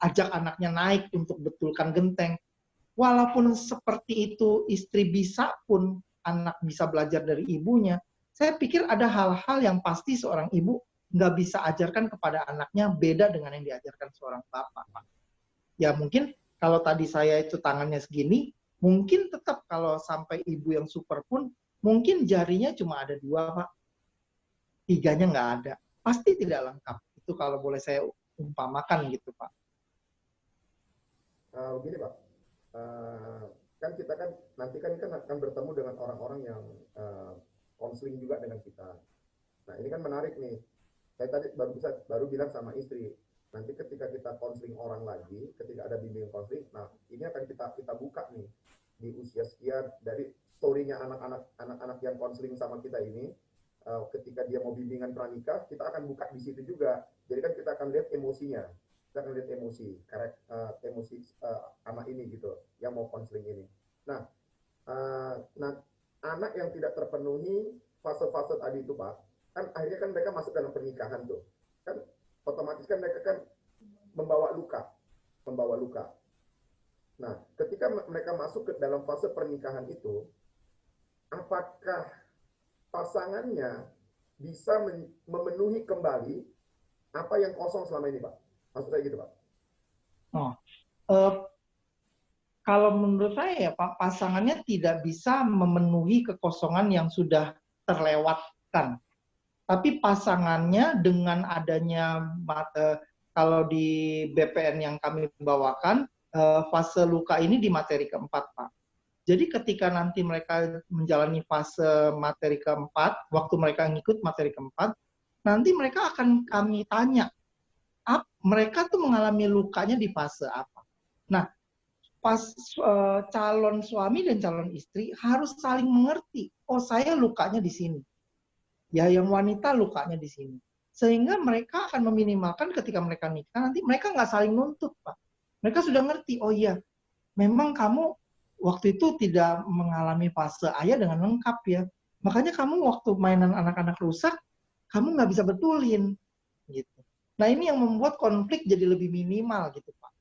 ajak anaknya naik untuk betulkan genteng. Walaupun seperti itu istri bisa pun anak bisa belajar dari ibunya. Saya pikir ada hal-hal yang pasti seorang ibu nggak bisa ajarkan kepada anaknya beda dengan yang diajarkan seorang bapak. Ya mungkin kalau tadi saya itu tangannya segini, mungkin tetap kalau sampai ibu yang super pun, mungkin jarinya cuma ada 2 Pak. 3-nya nggak ada. Pasti tidak lengkap. Itu kalau boleh saya umpamakan gitu Pak. Begini Pak, kan kita kan nanti kan akan bertemu dengan orang-orang yang konseling juga dengan kita. Nah ini kan menarik nih. Saya tadi baru bilang sama istri, nanti ketika kita konseling orang lagi, ketika ada bimbingan konseling, nah ini akan kita buka nih di usia sekian dari story-nya anak-anak yang konseling sama kita ini. Ketika dia mau bimbingan pranikah, kita akan buka di situ juga. Jadi kan kita akan lihat emosinya, kita akan lihat emosi anak ini gitu, yang mau konseling ini. Nah, anak yang tidak terpenuhi fase-fase tadi itu Pak, kan akhirnya kan mereka masuk dalam pernikahan tuh, kan otomatis kan mereka kan membawa luka. Nah, ketika mereka masuk ke dalam fase pernikahan itu, apakah pasangannya bisa memenuhi kembali apa yang kosong selama ini, Pak? Maksud saya gitu, Pak. Kalau menurut saya ya Pak, pasangannya tidak bisa memenuhi kekosongan yang sudah terlewatkan. Tapi pasangannya dengan adanya kalau di BPN yang kami bawakan, fase luka ini di materi keempat, Pak. Jadi ketika nanti mereka menjalani fase materi keempat, waktu mereka ngikut materi keempat, nanti mereka akan kami tanya, mereka tuh mengalami lukanya di fase apa. Nah, pas calon suami dan calon istri harus saling mengerti, oh saya lukanya di sini. Ya, yang wanita lukanya di sini. Sehingga mereka akan meminimalkan ketika mereka nikah, nanti mereka nggak saling nuntut, Pak. Mereka sudah ngerti, oh iya, memang kamu waktu itu tidak mengalami fase ayah dengan lengkap ya. Makanya kamu waktu mainan anak-anak rusak, kamu nggak bisa betulin. Gitu. Nah ini yang membuat konflik jadi lebih minimal gitu Pak.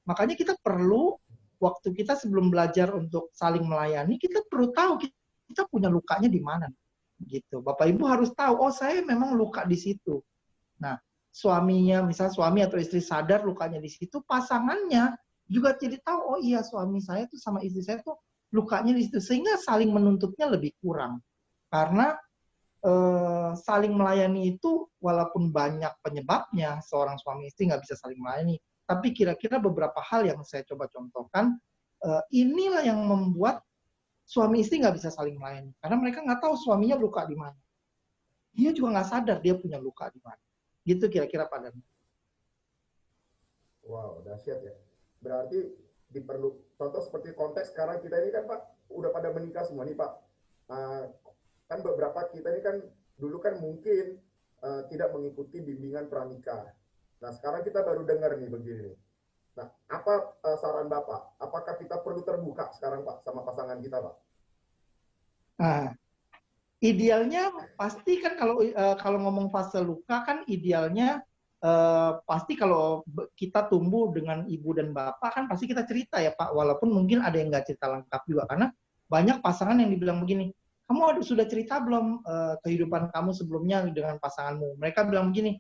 Makanya kita perlu, waktu kita sebelum belajar untuk saling melayani, kita perlu tahu kita punya lukanya di mana. Gitu. Bapak Ibu harus tahu, oh saya memang luka di situ. Nah, suaminya, misalnya suami atau istri sadar lukanya di situ, pasangannya juga jadi tahu, oh iya suami saya tuh sama istri saya tuh lukanya di situ. Sehingga saling menuntutnya lebih kurang. Karena saling melayani itu walaupun banyak penyebabnya, seorang suami istri nggak bisa saling melayani. Tapi kira-kira beberapa hal yang saya coba contohkan, inilah yang membuat suami istri nggak bisa saling melayani. Karena mereka nggak tahu suaminya luka di mana. Dia juga nggak sadar dia punya luka di mana. Gitu kira-kira Pak Daniel. Wow, dahsyat ya. Berarti contoh seperti konteks sekarang kita ini kan Pak, udah pada menikah semua nih Pak. Kan beberapa kita ini kan dulu kan mungkin tidak mengikuti bimbingan pranikah. Nah sekarang kita baru dengar nih begini. Nah apa saran Bapak? Apakah kita perlu terbuka sekarang Pak sama pasangan kita Pak? Nah, idealnya pasti kan kalau ngomong fase luka kan idealnya pasti kalau kita tumbuh dengan ibu dan bapak kan pasti kita cerita ya Pak, walaupun mungkin ada yang nggak cerita lengkap juga karena banyak pasangan yang dibilang begini, kamu sudah cerita belum kehidupan kamu sebelumnya dengan pasanganmu? Mereka bilang begini,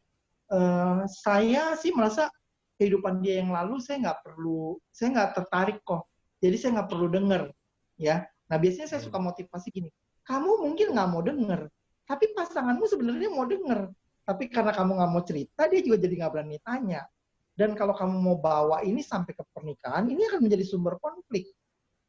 saya sih merasa kehidupan dia yang lalu saya nggak tertarik kok, jadi saya nggak perlu dengar, ya. Nah biasanya saya suka motivasi gini, kamu mungkin nggak mau dengar, tapi pasanganmu sebenarnya mau dengar. Tapi karena kamu nggak mau cerita, dia juga jadi nggak berani tanya. Dan kalau kamu mau bawa ini sampai ke pernikahan, ini akan menjadi sumber konflik.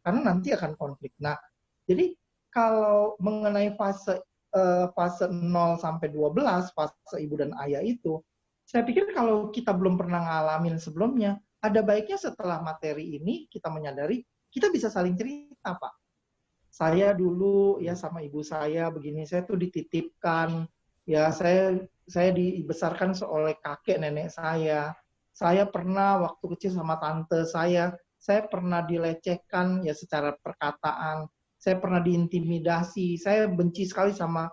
Karena nanti akan konflik. Nah, jadi kalau mengenai fase 0 sampai 12, fase ibu dan ayah itu, saya pikir kalau kita belum pernah ngalamin sebelumnya, ada baiknya setelah materi ini kita menyadari, kita bisa saling cerita, Pak. Saya dulu ya sama ibu saya begini, saya tuh dititipkan, ya saya dibesarkan oleh kakek nenek saya. Saya pernah waktu kecil sama tante saya pernah dilecehkan ya secara perkataan, saya pernah diintimidasi, saya benci sekali sama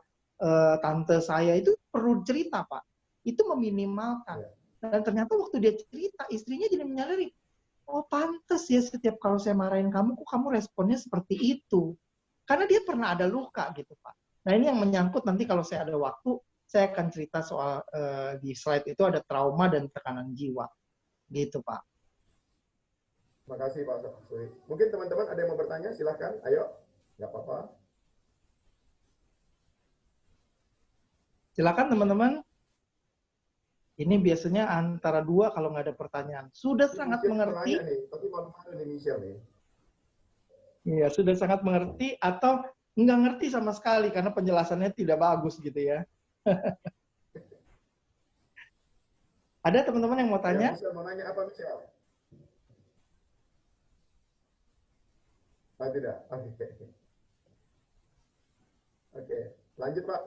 tante saya. Itu perlu cerita, Pak. Itu meminimalkan. Dan ternyata waktu dia cerita, istrinya jadi menyadari, oh pantas ya setiap kalau saya marahin kamu, kok kamu responnya seperti itu. Karena dia pernah ada luka gitu, Pak. Nah ini yang menyangkut nanti kalau saya ada waktu, saya akan cerita soal di slide itu ada trauma dan tekanan jiwa. Gitu, Pak. Terima kasih Pak Suri. Mungkin teman-teman ada yang mau bertanya, silahkan. Ayo, nggak apa-apa. Silakan teman-teman. Ini biasanya antara 2 kalau nggak ada pertanyaan. Sudah sangat mengerti. Nih, tapi malu-malu nih Michelle nih. Iya, sudah sangat mengerti atau nggak ngerti sama sekali karena penjelasannya tidak bagus gitu ya. Ada teman-teman yang mau tanya? Ya, Michelle mau nanya apa Michelle? Ah, tidak. Oke. Oke, lanjut Pak.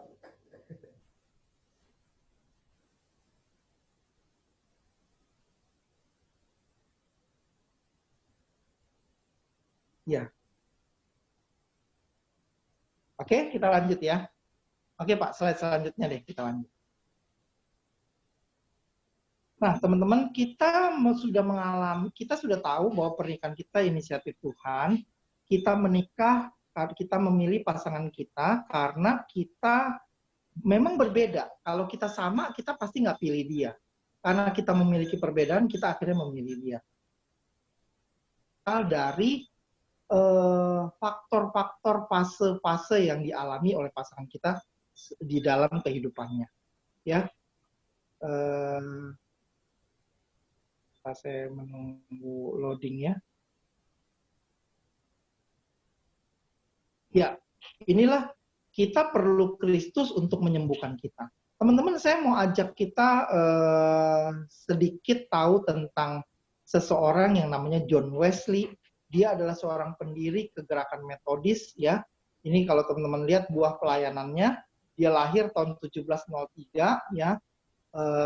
Ya. Oke, kita lanjut ya. Oke Pak, slide selanjutnya deh kita lanjut. Nah, teman-teman, kita sudah tahu bahwa pernikahan kita inisiatif Tuhan. Kita menikah, kita memilih pasangan kita karena kita memang berbeda. Kalau kita sama, kita pasti nggak pilih dia. Karena kita memiliki perbedaan, kita akhirnya memilih dia. Dari faktor-faktor fase-fase yang dialami oleh pasangan kita di dalam kehidupannya. Ya. Saya menunggu loading ya. Ya, inilah kita perlu Kristus untuk menyembuhkan kita. Teman-teman, saya mau ajak kita sedikit tahu tentang seseorang yang namanya John Wesley. Dia adalah seorang pendiri kegerakan Metodis ya. Ini kalau teman-teman lihat buah pelayanannya, dia lahir tahun 1703 ya,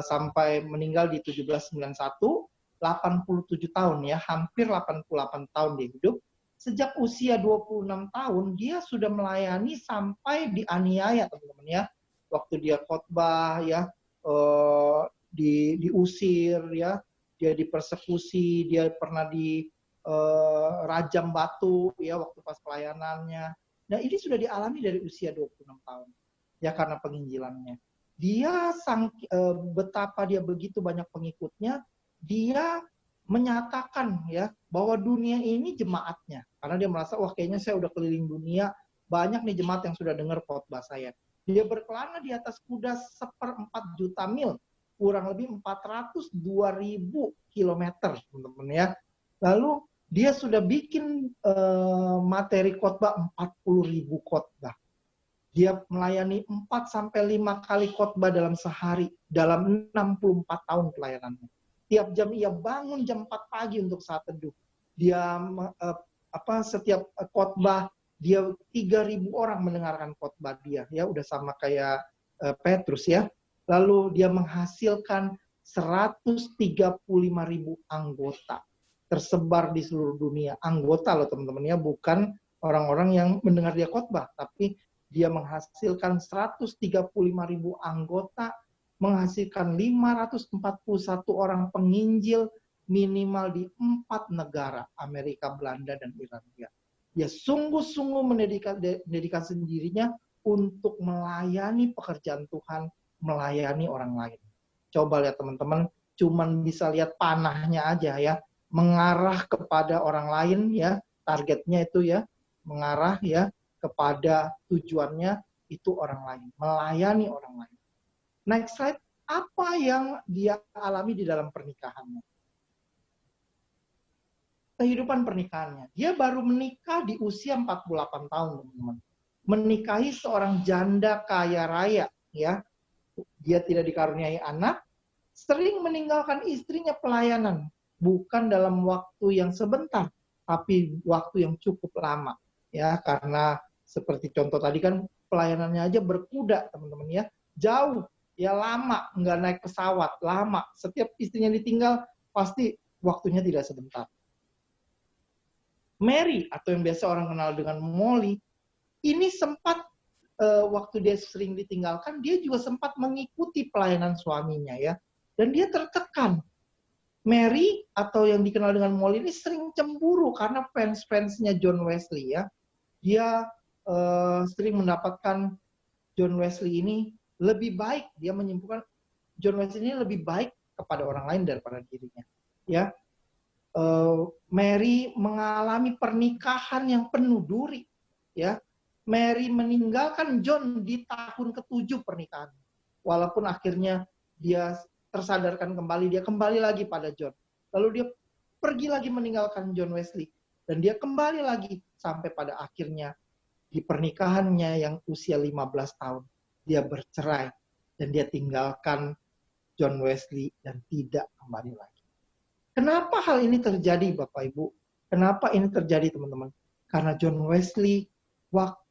sampai meninggal di 1791. 87 tahun ya, hampir 88 tahun dia hidup. Sejak usia 26 tahun dia sudah melayani sampai dianiaya teman-teman ya. Waktu dia khotbah ya, diusir ya, dia dipersekusi, dia pernah di rajam batu ya waktu pas pelayanannya. Nah, ini sudah dialami dari usia 26 tahun. Ya karena penginjilannya. Dia betapa dia begitu banyak pengikutnya, dia menyatakan ya bahwa dunia ini jemaatnya, karena dia merasa wah kayaknya saya udah keliling dunia, banyak nih jemaat yang sudah dengar khotbah saya. Dia berkelana di atas kuda 1/4 juta mil, kurang lebih 402.000 kilometer teman-teman ya. Lalu dia sudah bikin materi khotbah 40.000 khotbah. Dia melayani 4-5 kali khotbah dalam sehari dalam 64 tahun pelayanannya. Tiap jam ia bangun jam 4 pagi untuk saat teduh. Dia setiap khotbah dia 3.000 orang mendengarkan khotbah dia. Ya udah sama kayak Petrus ya. Lalu dia menghasilkan 135.000 anggota tersebar di seluruh dunia. Anggota loh teman-teman ya, bukan orang-orang yang mendengar dia khotbah, tapi dia menghasilkan 135.000 anggota, menghasilkan 541 orang penginjil minimal di 4 negara, Amerika, Belanda, dan Irlandia. Dia sungguh-sungguh mendedikasi dirinya untuk melayani pekerjaan Tuhan, melayani orang lain. Coba lihat teman-teman, cuman bisa lihat panahnya aja ya, mengarah kepada orang lain ya, targetnya itu ya, mengarah ya kepada tujuannya itu orang lain, melayani orang lain. Next slide, apa yang dia alami di dalam pernikahannya? Kehidupan pernikahannya. Dia baru menikah di usia 48 tahun, teman-teman. Menikahi seorang janda kaya raya, ya. Dia tidak dikaruniai anak, sering meninggalkan istrinya pelayanan, bukan dalam waktu yang sebentar, tapi waktu yang cukup lama, ya. Karena seperti contoh tadi kan pelayanannya aja berkuda, teman-teman ya, jauh, ya lama, nggak naik pesawat, lama. Setiap istrinya ditinggal, pasti waktunya tidak sebentar. Mary, atau yang biasa orang kenal dengan Molly, ini sempat waktu dia sering ditinggalkan, dia juga sempat mengikuti pelayanan suaminya ya, dan dia tertekan. Mary atau yang dikenal dengan Molly ini sering cemburu karena fans-fansnya John Wesley ya. Dia sering mendapatkan John Wesley ini lebih baik, dia menyimpulkan John Wesley ini lebih baik kepada orang lain daripada dirinya. Ya, Mary mengalami pernikahan yang penuh duri. Ya, Mary meninggalkan John di tahun ke-7 pernikahan. Walaupun akhirnya dia tersadarkan kembali, dia kembali lagi pada John. Lalu dia pergi lagi meninggalkan John Wesley. Dan dia kembali lagi sampai pada akhirnya di pernikahannya yang usia 15 tahun. Dia bercerai dan dia tinggalkan John Wesley dan tidak kembali lagi. Kenapa hal ini terjadi Bapak Ibu? Kenapa ini terjadi teman-teman? Karena John Wesley waktu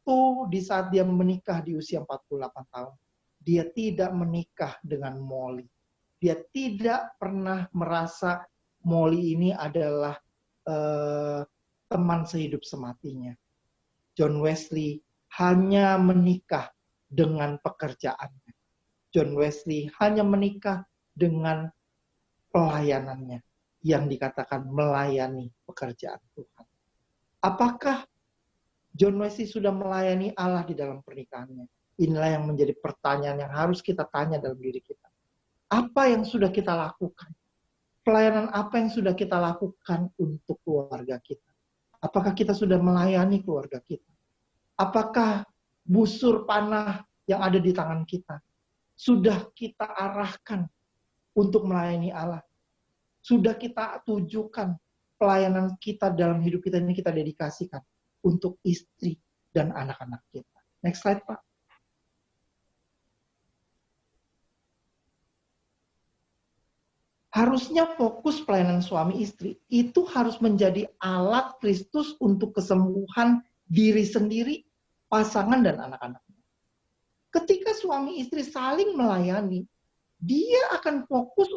di saat dia menikah di usia 48 tahun, dia tidak menikah dengan Molly. Dia tidak pernah merasa Molly ini adalah teman sehidup sematinya. John Wesley hanya menikah dengan pekerjaannya. John Wesley hanya menikah dengan pelayanannya yang dikatakan melayani pekerjaan Tuhan. Apakah John Wesley sudah melayani Allah di dalam pernikahannya? Inilah yang menjadi pertanyaan yang harus kita tanya dalam diri kita. Apa yang sudah kita lakukan? Pelayanan apa yang sudah kita lakukan untuk keluarga kita? Apakah kita sudah melayani keluarga kita? Apakah busur panah yang ada di tangan kita sudah kita arahkan untuk melayani Allah? Sudah kita tujukan pelayanan kita dalam hidup kita ini kita dedikasikan untuk istri dan anak-anak kita. Next slide, Pak. Harusnya fokus pelayanan suami istri itu harus menjadi alat Kristus untuk kesembuhan diri sendiri, pasangan, dan anak-anaknya. Ketika suami istri saling melayani, dia akan fokus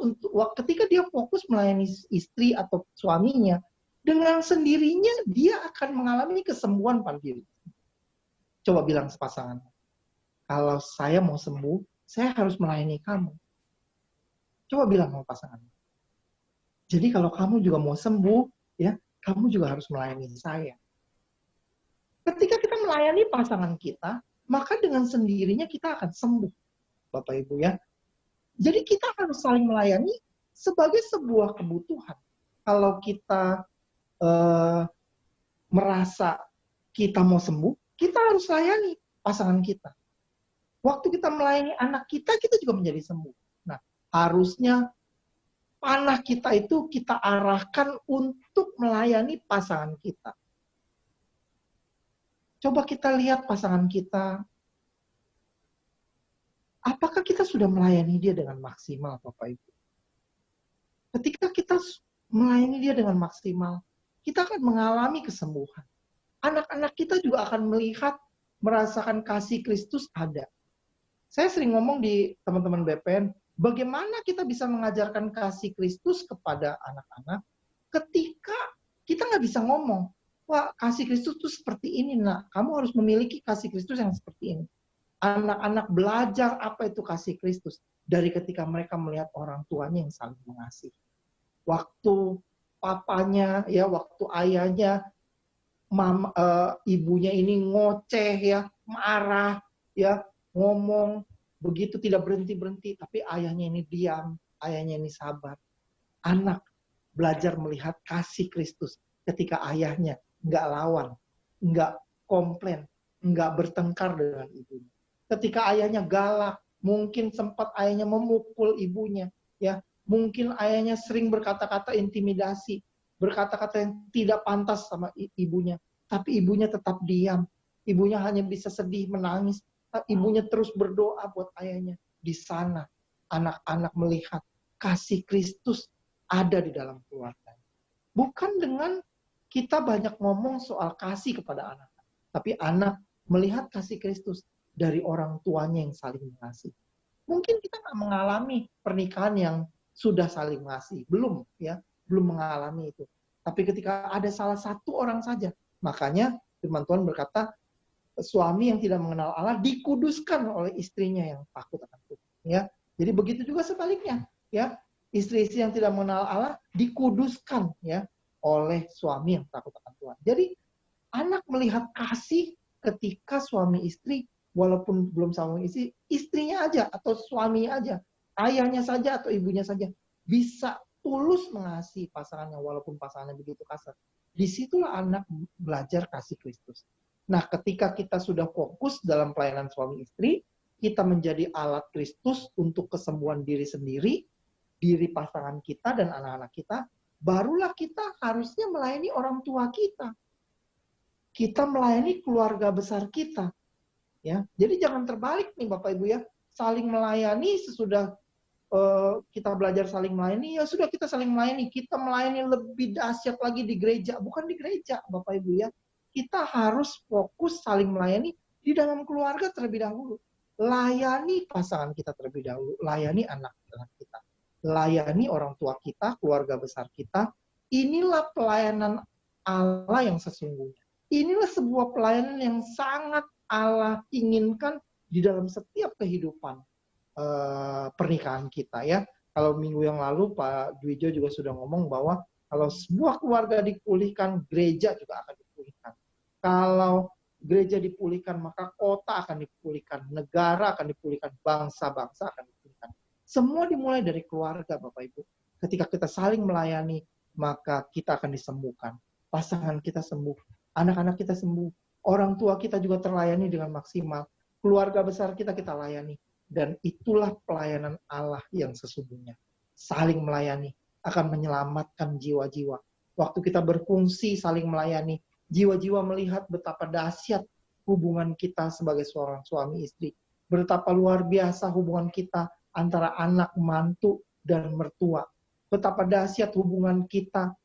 ketika dia fokus melayani istri atau suaminya, dengan sendirinya dia akan mengalami kesembuhan pada diri. Coba bilang sepasangan, kalau saya mau sembuh, saya harus melayani kamu. Coba bilang sama pasangan. Jadi kalau kamu juga mau sembuh, ya, kamu juga harus melayani saya. Ketika kita melayani pasangan kita, maka dengan sendirinya kita akan sembuh, Bapak Ibu ya. Jadi kita harus saling melayani sebagai sebuah kebutuhan. Kalau kita merasa kita mau sembuh, kita harus layani pasangan kita. Waktu kita melayani anak kita, kita juga menjadi sembuh. Nah, harusnya panah kita itu kita arahkan untuk melayani pasangan kita. Coba kita lihat pasangan kita. Apakah kita sudah melayani dia dengan maksimal, Bapak Ibu? Ketika kita melayani dia dengan maksimal, kita akan mengalami kesembuhan. Anak-anak kita juga akan melihat, merasakan kasih Kristus ada. Saya sering ngomong di teman-teman BPN, bagaimana kita bisa mengajarkan kasih Kristus kepada anak-anak ketika kita nggak bisa ngomong. wah kasih Kristus tuh seperti ini, nak. Kamu harus memiliki kasih Kristus yang seperti ini. Anak-anak belajar apa itu kasih Kristus dari ketika mereka melihat orang tuanya yang saling mengasihi. Waktu papanya, ya, waktu ayahnya, ibunya ini ngoceh, ya, marah, ya, ngomong begitu tidak berhenti-berhenti, tapi ayahnya ini diam, ayahnya ini sabar. Anak belajar melihat kasih Kristus ketika ayahnya nggak lawan, nggak komplain, nggak bertengkar dengan ibunya. Ketika ayahnya galak, mungkin sempat ayahnya memukul ibunya, ya, mungkin ayahnya sering berkata-kata intimidasi, berkata-kata yang tidak pantas sama ibunya, tapi ibunya tetap diam. Ibunya hanya bisa sedih, menangis. Ibunya terus berdoa buat ayahnya. Di sana anak-anak melihat kasih Kristus ada di dalam keluarga. Bukan dengan kita banyak ngomong soal kasih kepada anak, tapi anak melihat kasih Kristus dari orang tuanya yang saling mengasihi. Mungkin kita nggak mengalami pernikahan yang sudah saling mengasihi, belum, ya, belum mengalami itu. Tapi ketika ada salah satu orang saja, makanya firman Tuhan berkata, suami yang tidak mengenal Allah dikuduskan oleh istrinya yang takut akan Tuhan. Ya, jadi begitu juga sebaliknya, ya, istri-istri yang tidak mengenal Allah dikuduskan, ya, oleh suami yang takut akan Tuhan. Jadi anak melihat kasih ketika suami istri, walaupun belum suami istri, istrinya aja atau suaminya aja, ayahnya saja atau ibunya saja bisa tulus mengasihi pasangannya walaupun pasangannya begitu kasar. Disitulah anak belajar kasih Kristus. Nah, ketika kita sudah fokus dalam pelayanan suami istri, kita menjadi alat Kristus untuk kesembuhan diri sendiri, diri pasangan kita dan anak-anak kita, barulah kita harusnya melayani orang tua kita. Kita melayani keluarga besar kita. Ya, jadi jangan terbalik nih Bapak Ibu, ya, saling melayani sesudah kita belajar saling melayani, ya sudah kita saling melayani. Kita melayani lebih dahsyat lagi di gereja, bukan di gereja Bapak Ibu, ya. Kita harus fokus saling melayani di dalam keluarga terlebih dahulu. Layani pasangan kita terlebih dahulu, layani anak-anak kita, layani orang tua kita, keluarga besar kita. Inilah pelayanan Allah yang sesungguhnya. Inilah sebuah pelayanan yang sangat Allah inginkan di dalam setiap kehidupan pernikahan kita, ya. Kalau minggu yang lalu Pak Dwijo juga sudah ngomong bahwa kalau sebuah keluarga dipulihkan, gereja juga akan dipulihkan. Kalau gereja dipulihkan, maka kota akan dipulihkan, negara akan dipulihkan, bangsa-bangsa akan dipulihkan. Semua dimulai dari keluarga, Bapak Ibu. Ketika kita saling melayani, maka kita akan disembuhkan. Pasangan kita sembuh, anak-anak kita sembuh, orang tua kita juga terlayani dengan maksimal, keluarga besar kita layani. Dan itulah pelayanan Allah yang sesungguhnya. Saling melayani akan menyelamatkan jiwa-jiwa. Waktu kita berfungsi saling melayani, jiwa-jiwa melihat betapa dahsyat hubungan kita sebagai seorang suami istri. Betapa luar biasa hubungan kita antara anak, mantu, dan mertua. Betapa dahsyat hubungan kita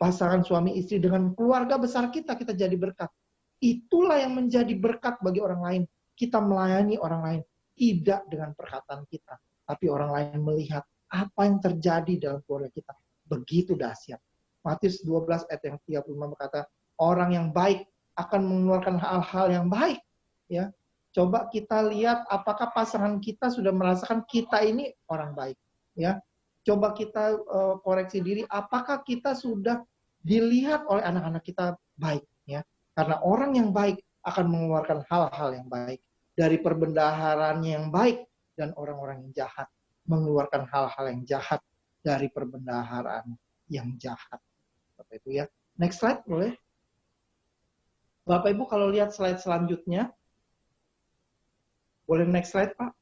pasangan suami istri dengan keluarga besar kita jadi berkat. Itulah yang menjadi berkat bagi orang lain. Kita melayani orang lain, tidak dengan perkataan kita, tapi orang lain melihat apa yang terjadi dalam keluarga kita. Begitu dahsyat. Matius 12 ayat yang 35 berkata, orang yang baik akan mengeluarkan hal-hal yang baik. Ya, coba kita lihat apakah pasangan kita sudah merasakan kita ini orang baik. Ya, coba kita koreksi diri, apakah kita sudah dilihat oleh anak-anak kita baik. Ya, karena orang yang baik akan mengeluarkan hal-hal yang baik. Dari perbendaharaan yang baik dan orang-orang yang jahat mengeluarkan hal-hal yang jahat dari perbendaharaan yang jahat. Bapak Ibu, ya. Next slide boleh? Bapak Ibu kalau lihat slide selanjutnya. Boleh next slide, Pak?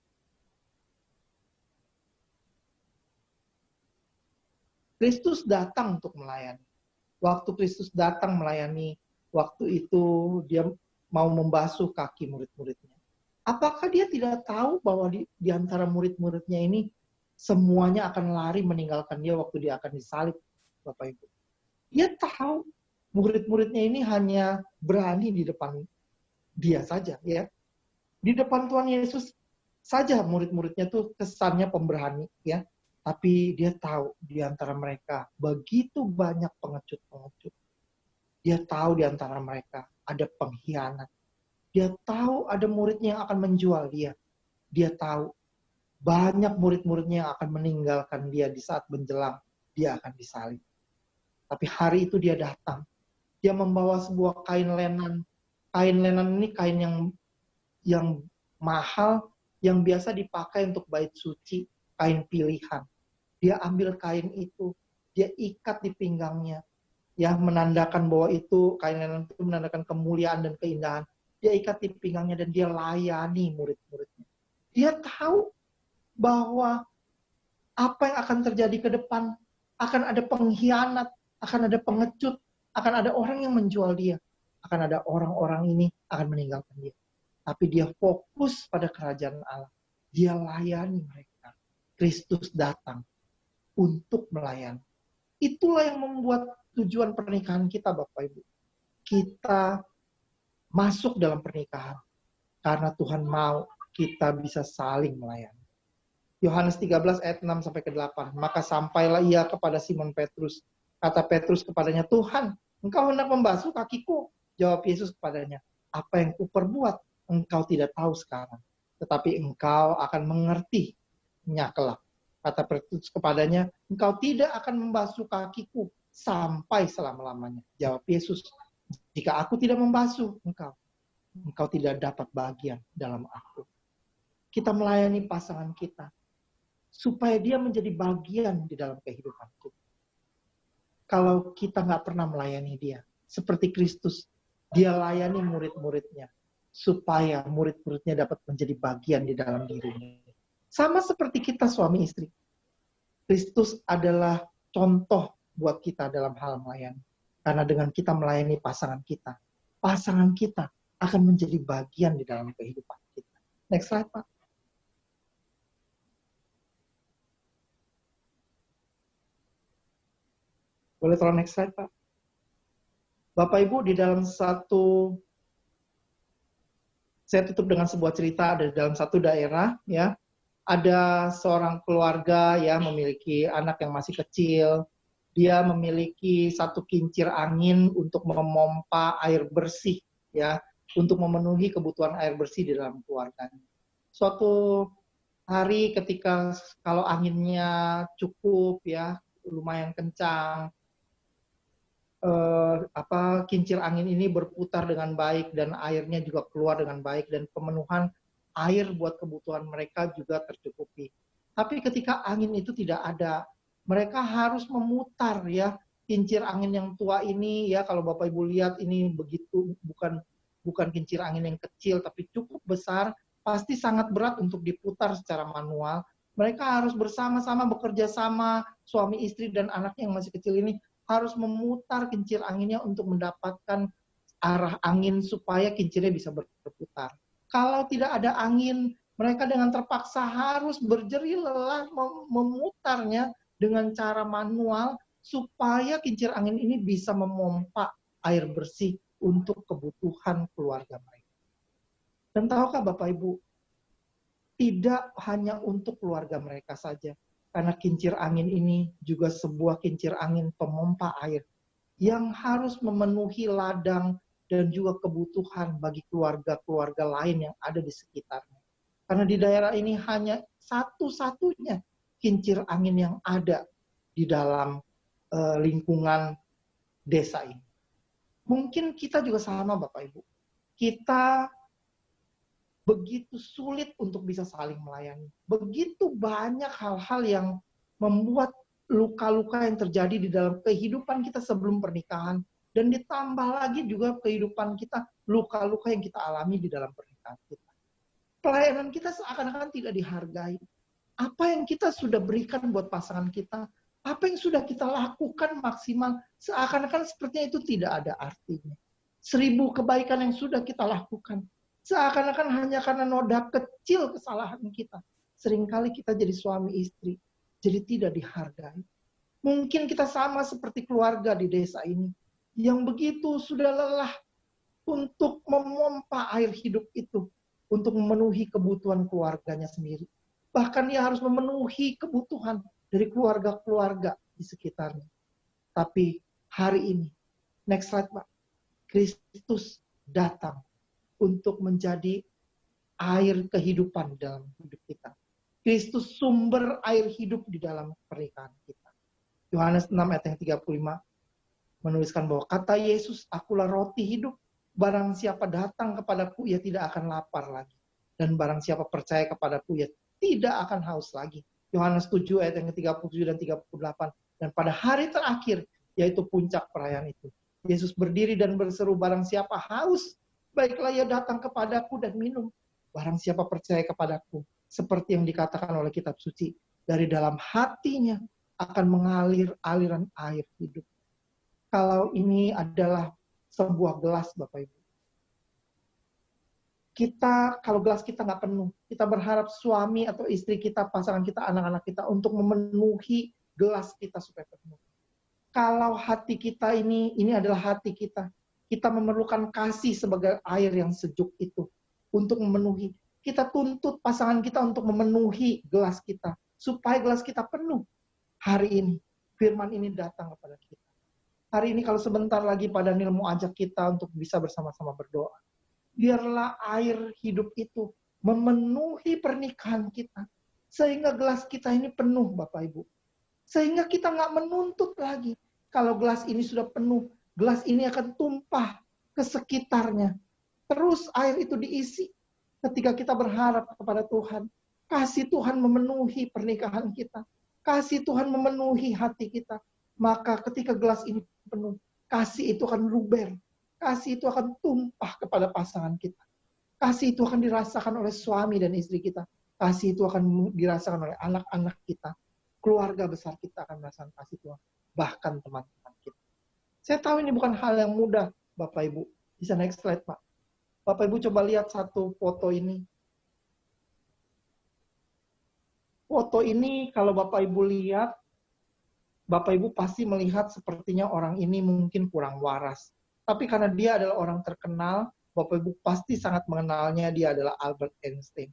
Kristus datang untuk melayani. Waktu Kristus datang melayani, waktu itu dia mau membasuh kaki murid-muridnya. Apakah dia tidak tahu bahwa di antara murid-muridnya ini semuanya akan lari meninggalkan dia waktu dia akan disalib, Bapak Ibu? Dia tahu murid-muridnya ini hanya berani di depan dia saja, ya. Di depan Tuhan Yesus saja murid-muridnya tuh kesannya pemberani, ya. Tapi dia tahu di antara mereka begitu banyak pengecut-pengecut. Dia tahu di antara mereka ada pengkhianat. Dia tahu ada muridnya yang akan menjual dia. Dia tahu banyak murid-muridnya yang akan meninggalkan dia di saat menjelang dia akan disalib. Tapi hari itu dia datang. Dia membawa sebuah kain lenan. Kain lenan ini kain yang mahal, yang biasa dipakai untuk bait suci, kain pilihan. Dia ambil kain itu, dia ikat di pinggangnya, ya, menandakan bahwa itu kain lenan itu menandakan kemuliaan dan keindahan. Dia ikat di pinggangnya dan dia layani murid-muridnya. Dia tahu bahwa apa yang akan terjadi ke depan, akan ada pengkhianat, akan ada pengecut, akan ada orang yang menjual dia, akan ada orang-orang ini akan meninggalkan dia. Tapi dia fokus pada kerajaan Allah. Dia layani mereka. Kristus datang untuk melayani. Itulah yang membuat tujuan pernikahan kita, Bapak Ibu. Kita masuk dalam pernikahan karena Tuhan mau kita bisa saling melayani. Yohanes 13 ayat 6 sampai ke 8. Maka sampailah ia kepada Simon Petrus. Kata Petrus kepadanya, "Tuhan, engkau hendak membasuh kakiku." Jawab Yesus kepadanya, "Apa yang kuperbuat engkau tidak tahu sekarang, tetapi engkau akan mengertinya kelak." Kata Petrus kepadanya, "Engkau tidak akan membasuh kakiku sampai selama-lamanya." Jawab Yesus, "Jika aku tidak membasuh engkau tidak dapat bagian dalam aku." Kita melayani pasangan kita supaya dia menjadi bagian di dalam kehidupan kita. Kalau kita nggak pernah melayani dia, seperti Kristus, dia layani murid-muridnya, supaya murid-muridnya dapat menjadi bagian di dalam dirinya. Sama seperti kita suami istri. Kristus adalah contoh buat kita dalam hal melayani. Karena dengan kita melayani pasangan kita akan menjadi bagian di dalam kehidupan kita. Next slide, Pak. Boleh tolong next slide, Pak. Bapak Ibu, di dalam saya tutup dengan sebuah cerita. Ada dalam satu daerah, ya, ada seorang keluarga ya memiliki anak yang masih kecil. Dia memiliki satu kincir angin untuk memompa air bersih, ya, untuk memenuhi kebutuhan air bersih di dalam keluarganya. Suatu hari ketika kalau anginnya cukup, ya, lumayan kencang, kincir angin ini berputar dengan baik dan airnya juga keluar dengan baik dan pemenuhan air buat kebutuhan mereka juga tercukupi. Tapi ketika angin itu tidak ada, mereka harus memutar, ya, kincir angin yang tua ini, ya, kalau Bapak Ibu lihat ini begitu bukan kincir angin yang kecil tapi cukup besar, pasti sangat berat untuk diputar secara manual. Mereka harus bersama-sama bekerja sama, suami istri dan anaknya yang masih kecil ini harus memutar kincir anginnya untuk mendapatkan arah angin supaya kincirnya bisa berputar. Kalau tidak ada angin, mereka dengan terpaksa harus berjerih lelah memutarnya dengan cara manual supaya kincir angin ini bisa memompa air bersih untuk kebutuhan keluarga mereka. Dan tahukah Bapak Ibu, tidak hanya untuk keluarga mereka saja, karena kincir angin ini juga sebuah kincir angin pemompa air yang harus memenuhi ladang dan juga kebutuhan bagi keluarga-keluarga lain yang ada di sekitarnya. Karena di daerah ini hanya satu-satunya kincir angin yang ada di dalam lingkungan desa ini. Mungkin kita juga sama, Bapak Ibu. Kita begitu sulit untuk bisa saling melayani. Begitu banyak hal-hal yang membuat luka-luka yang terjadi di dalam kehidupan kita sebelum pernikahan. Dan ditambah lagi juga kehidupan kita, luka-luka yang kita alami di dalam pernikahan kita. Pelayanan kita seakan-akan tidak dihargai. Apa yang kita sudah berikan buat pasangan kita, apa yang sudah kita lakukan maksimal, seakan-akan sepertinya itu tidak ada artinya. 1000 kebaikan yang sudah kita lakukan, seakan-akan hanya karena noda kecil kesalahan kita. Seringkali kita jadi suami istri, jadi tidak dihargai. Mungkin kita sama seperti keluarga di desa ini, yang begitu sudah lelah untuk memompa air hidup itu, untuk memenuhi kebutuhan keluarganya sendiri. Bahkan dia harus memenuhi kebutuhan dari keluarga-keluarga di sekitarnya. Tapi hari ini, next slide Pak, Kristus datang untuk menjadi air kehidupan dalam hidup kita. Kristus sumber air hidup di dalam pernikahan kita. Yohanes 6 ayat yang 35 menuliskan bahwa kata Yesus, akulah roti hidup. Barang siapa datang kepadaku, ia tidak akan lapar lagi. Dan barang siapa percaya kepadaku, ia tidak akan haus lagi. Yohanes 7 ayat yang ke-37 dan 38. Dan pada hari terakhir, yaitu puncak perayaan itu, Yesus berdiri dan berseru, barang siapa haus, baiklah ia datang kepadaku dan minum. Barang siapa percaya kepadaku, seperti yang dikatakan oleh kitab suci, dari dalam hatinya akan mengalir aliran air hidup. Kalau ini adalah sebuah gelas, Bapak Ibu. Kalau gelas kita nggak penuh, kita berharap suami atau istri kita, pasangan kita, anak-anak kita untuk memenuhi gelas kita supaya penuh. Kalau hati kita ini adalah hati kita, kita memerlukan kasih sebagai air yang sejuk itu untuk memenuhi. Kita tuntut pasangan kita untuk memenuhi gelas kita, supaya gelas kita penuh. Hari ini, firman ini datang kepada kita. Hari ini kalau sebentar lagi Pak Daniel mau ajak kita untuk bisa bersama-sama berdoa. Biarlah air hidup itu memenuhi pernikahan kita. Sehingga gelas kita ini penuh, Bapak Ibu. Sehingga kita nggak menuntut lagi. Kalau gelas ini sudah penuh, gelas ini akan tumpah ke sekitarnya. Terus air itu diisi. Ketika kita berharap kepada Tuhan, kasih Tuhan memenuhi pernikahan kita. Kasih Tuhan memenuhi hati kita. Maka ketika gelas ini penuh, kasih itu akan luber. Kasih itu akan tumpah kepada pasangan kita. Kasih itu akan dirasakan oleh suami dan istri kita. Kasih itu akan dirasakan oleh anak-anak kita. Keluarga besar kita akan merasakan kasih Tuhan. Bahkan teman-teman kita. Saya tahu ini bukan hal yang mudah, Bapak Ibu. Bisa next slide, Pak. Bapak Ibu coba lihat satu foto ini. Foto ini kalau Bapak Ibu lihat, Bapak Ibu pasti melihat sepertinya orang ini mungkin kurang waras. Tapi karena dia adalah orang terkenal, Bapak Ibu pasti sangat mengenalnya, dia adalah Albert Einstein.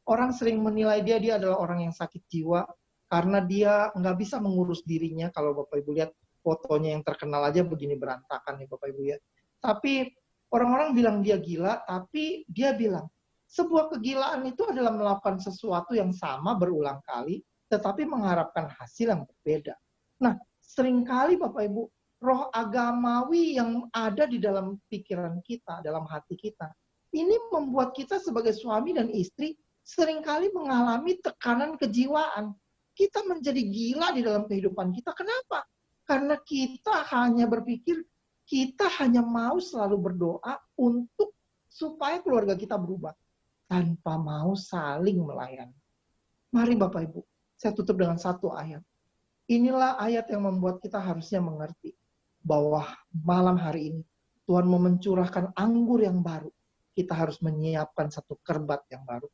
Orang sering menilai dia adalah orang yang sakit jiwa, karena dia nggak bisa mengurus dirinya. Kalau Bapak Ibu lihat fotonya yang terkenal aja begini berantakan nih Bapak Ibu ya. Tapi orang-orang bilang dia gila, tapi dia bilang, sebuah kegilaan itu adalah melakukan sesuatu yang sama berulang kali, tetapi mengharapkan hasil yang berbeda. Nah, seringkali Bapak Ibu, roh agamawi yang ada di dalam pikiran kita, dalam hati kita, ini membuat kita sebagai suami dan istri seringkali mengalami tekanan kejiwaan. Kita menjadi gila di dalam kehidupan kita. Kenapa? Karena kita hanya berpikir, kita hanya mau selalu berdoa untuk supaya keluarga kita berubah, tanpa mau saling melayani. Mari Bapak Ibu, saya tutup dengan satu ayat. Inilah ayat yang membuat kita harusnya mengerti bahwa malam hari ini Tuhan mau mencurahkan anggur yang baru. Kita harus menyiapkan satu kerbat yang baru.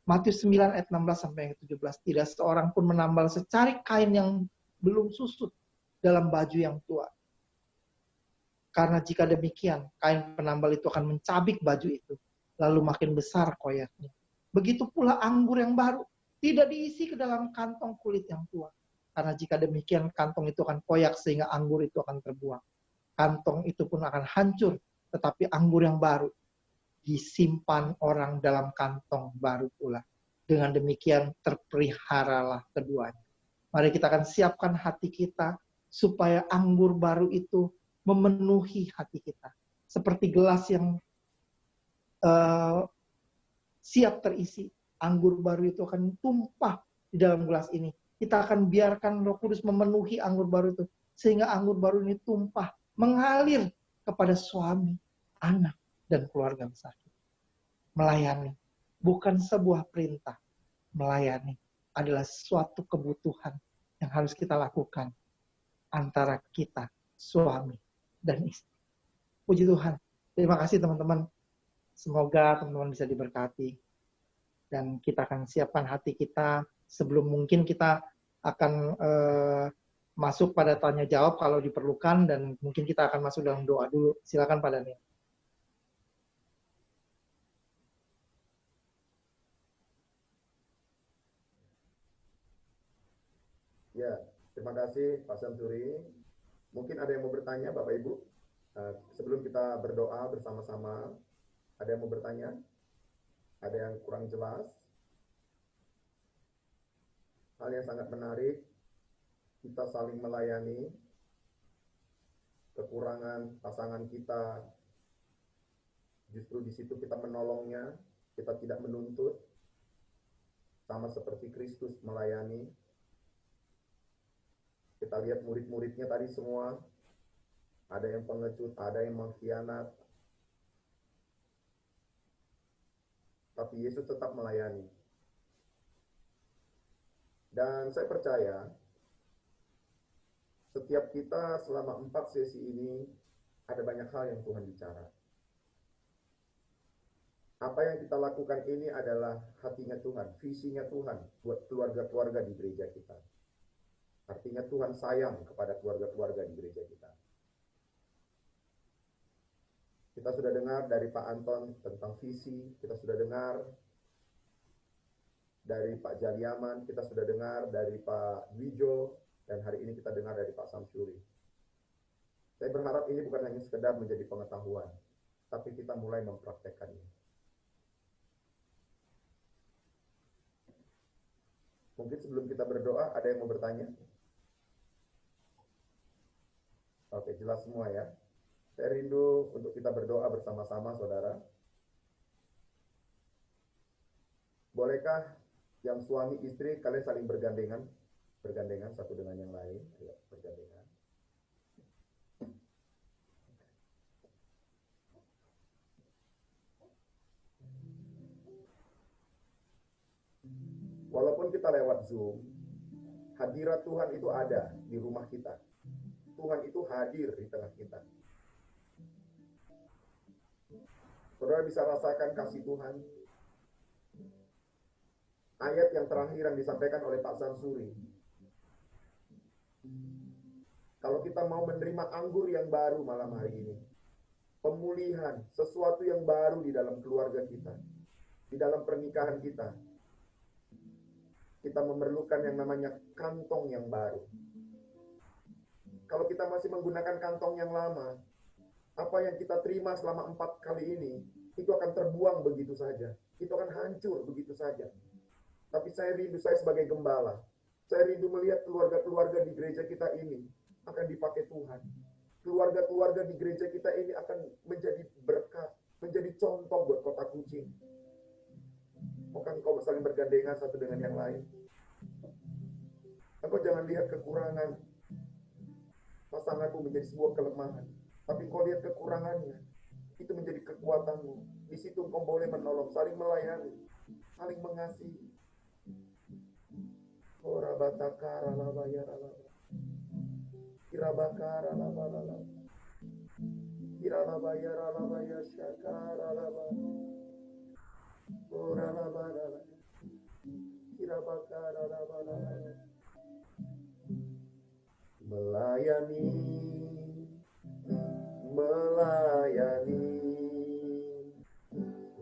Matius 9 ayat 16 sampai 17. Tidak seorang pun menambal secari kain yang belum susut dalam baju yang tua. Karena jika demikian, kain penambal itu akan mencabik baju itu, lalu makin besar koyaknya. Begitu pula anggur yang baru, tidak diisi ke dalam kantong kulit yang tua. Karena jika demikian, kantong itu akan koyak sehingga anggur itu akan terbuang. Kantong itu pun akan hancur, tetapi anggur yang baru disimpan orang dalam kantong baru pula. Dengan demikian terpeliharalah keduanya. Mari kita akan siapkan hati kita supaya anggur baru itu memenuhi hati kita. Seperti gelas yang siap terisi, anggur baru itu akan tumpah di dalam gelas ini. Kita akan biarkan Roh Kudus memenuhi anggur baru itu, sehingga anggur baru ini tumpah, mengalir kepada suami, anak, dan keluarga besar kita. Melayani bukan sebuah perintah. Melayani adalah suatu kebutuhan yang harus kita lakukan antara kita, suami, dan istri. Puji Tuhan. Terima kasih teman-teman. Semoga teman-teman bisa diberkati. Dan kita akan siapkan hati kita sebelum mungkin kita akan masuk pada tanya jawab kalau diperlukan, dan mungkin kita akan masuk dalam doa dulu. Silakan Pak Daniel. Ya, terima kasih Pak Samsuri. Mungkin ada yang mau bertanya Bapak Ibu? Sebelum kita berdoa bersama-sama, ada yang mau bertanya? Ada yang kurang jelas? Hal yang sangat menarik, kita saling melayani, kekurangan pasangan kita, justru di situ kita menolongnya, kita tidak menuntut, sama seperti Kristus melayani. Kita lihat murid-muridnya tadi semua, ada yang pengecut, ada yang mengkhianat, tapi Yesus tetap melayani. Dan saya percaya, setiap kita selama 4 sesi ini, ada banyak hal yang Tuhan bicara. Apa yang kita lakukan ini adalah hatinya Tuhan, visinya Tuhan buat keluarga-keluarga di gereja kita. Artinya Tuhan sayang kepada keluarga-keluarga di gereja kita. Kita sudah dengar dari Pak Anton tentang visi, kita sudah dengar dari Pak Jaliaman, kita sudah dengar dari Pak Wijo, dan hari ini kita dengar dari Pak Samsuri. Saya berharap ini bukan hanya sekedar menjadi pengetahuan, tapi kita mulai mempraktekkannya. Mungkin sebelum kita berdoa, ada yang mau bertanya? Oke, jelas semua ya. Saya rindu untuk kita berdoa bersama-sama, saudara. Bolehkah yang suami istri kalian saling bergandengan satu dengan yang lain? Ya, bergandengan. Walaupun kita lewat Zoom, hadirat Tuhan itu ada di rumah kita. Tuhan itu hadir di tengah kita. Saudara bisa rasakan kasih Tuhan. Ayat yang terakhir yang disampaikan oleh Pak Samsuri. Kalau kita mau menerima anggur yang baru malam hari ini, pemulihan, sesuatu yang baru di dalam keluarga kita, di dalam pernikahan kita, kita memerlukan yang namanya kantong yang baru. Kalau kita masih menggunakan kantong yang lama, apa yang kita terima selama 4 kali ini, itu akan terbuang begitu saja. Itu akan hancur begitu saja. Tapi saya rindu, saya sebagai gembala, saya rindu melihat keluarga-keluarga di gereja kita ini akan dipakai Tuhan. Keluarga-keluarga di gereja kita ini akan menjadi berkat, menjadi contoh buat kota Kucing. Bukan kau saling bergandengan satu dengan yang lain. Engkau jangan lihat kekurangan pasanganmu menjadi sebuah kelemahan, tapi kau lihat kekurangannya, itu menjadi kekuatanmu. Di situ engkau boleh menolong, saling melayani, saling mengasihi. Ora batakara laba ya laba. Kira bakara laba laba. Kira laba ya laba ya syakara laba. Ora laba laba. Kira bakara laba laba. Melayani, melayani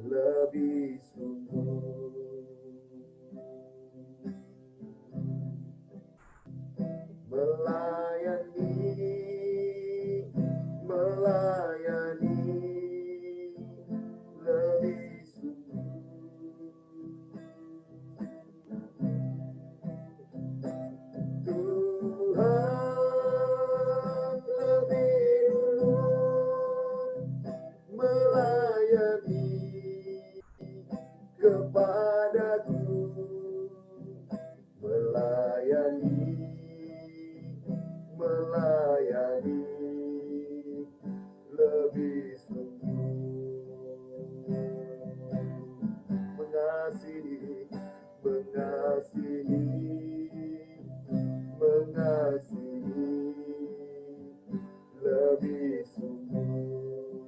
lebih sungguh. Melayani, melayani lebih sungguh. Tuhan lebih dulu melayani kepadaku, melayani lebih sungguh, mengasihi, mengasihi lebih sungguh,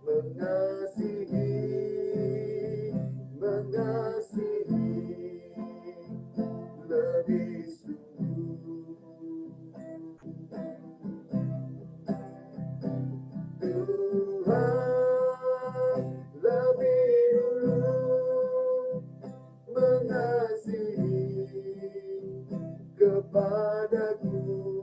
mengasihi lebih sungguh. Tuhan lebih dulu mengasihi kepadaku,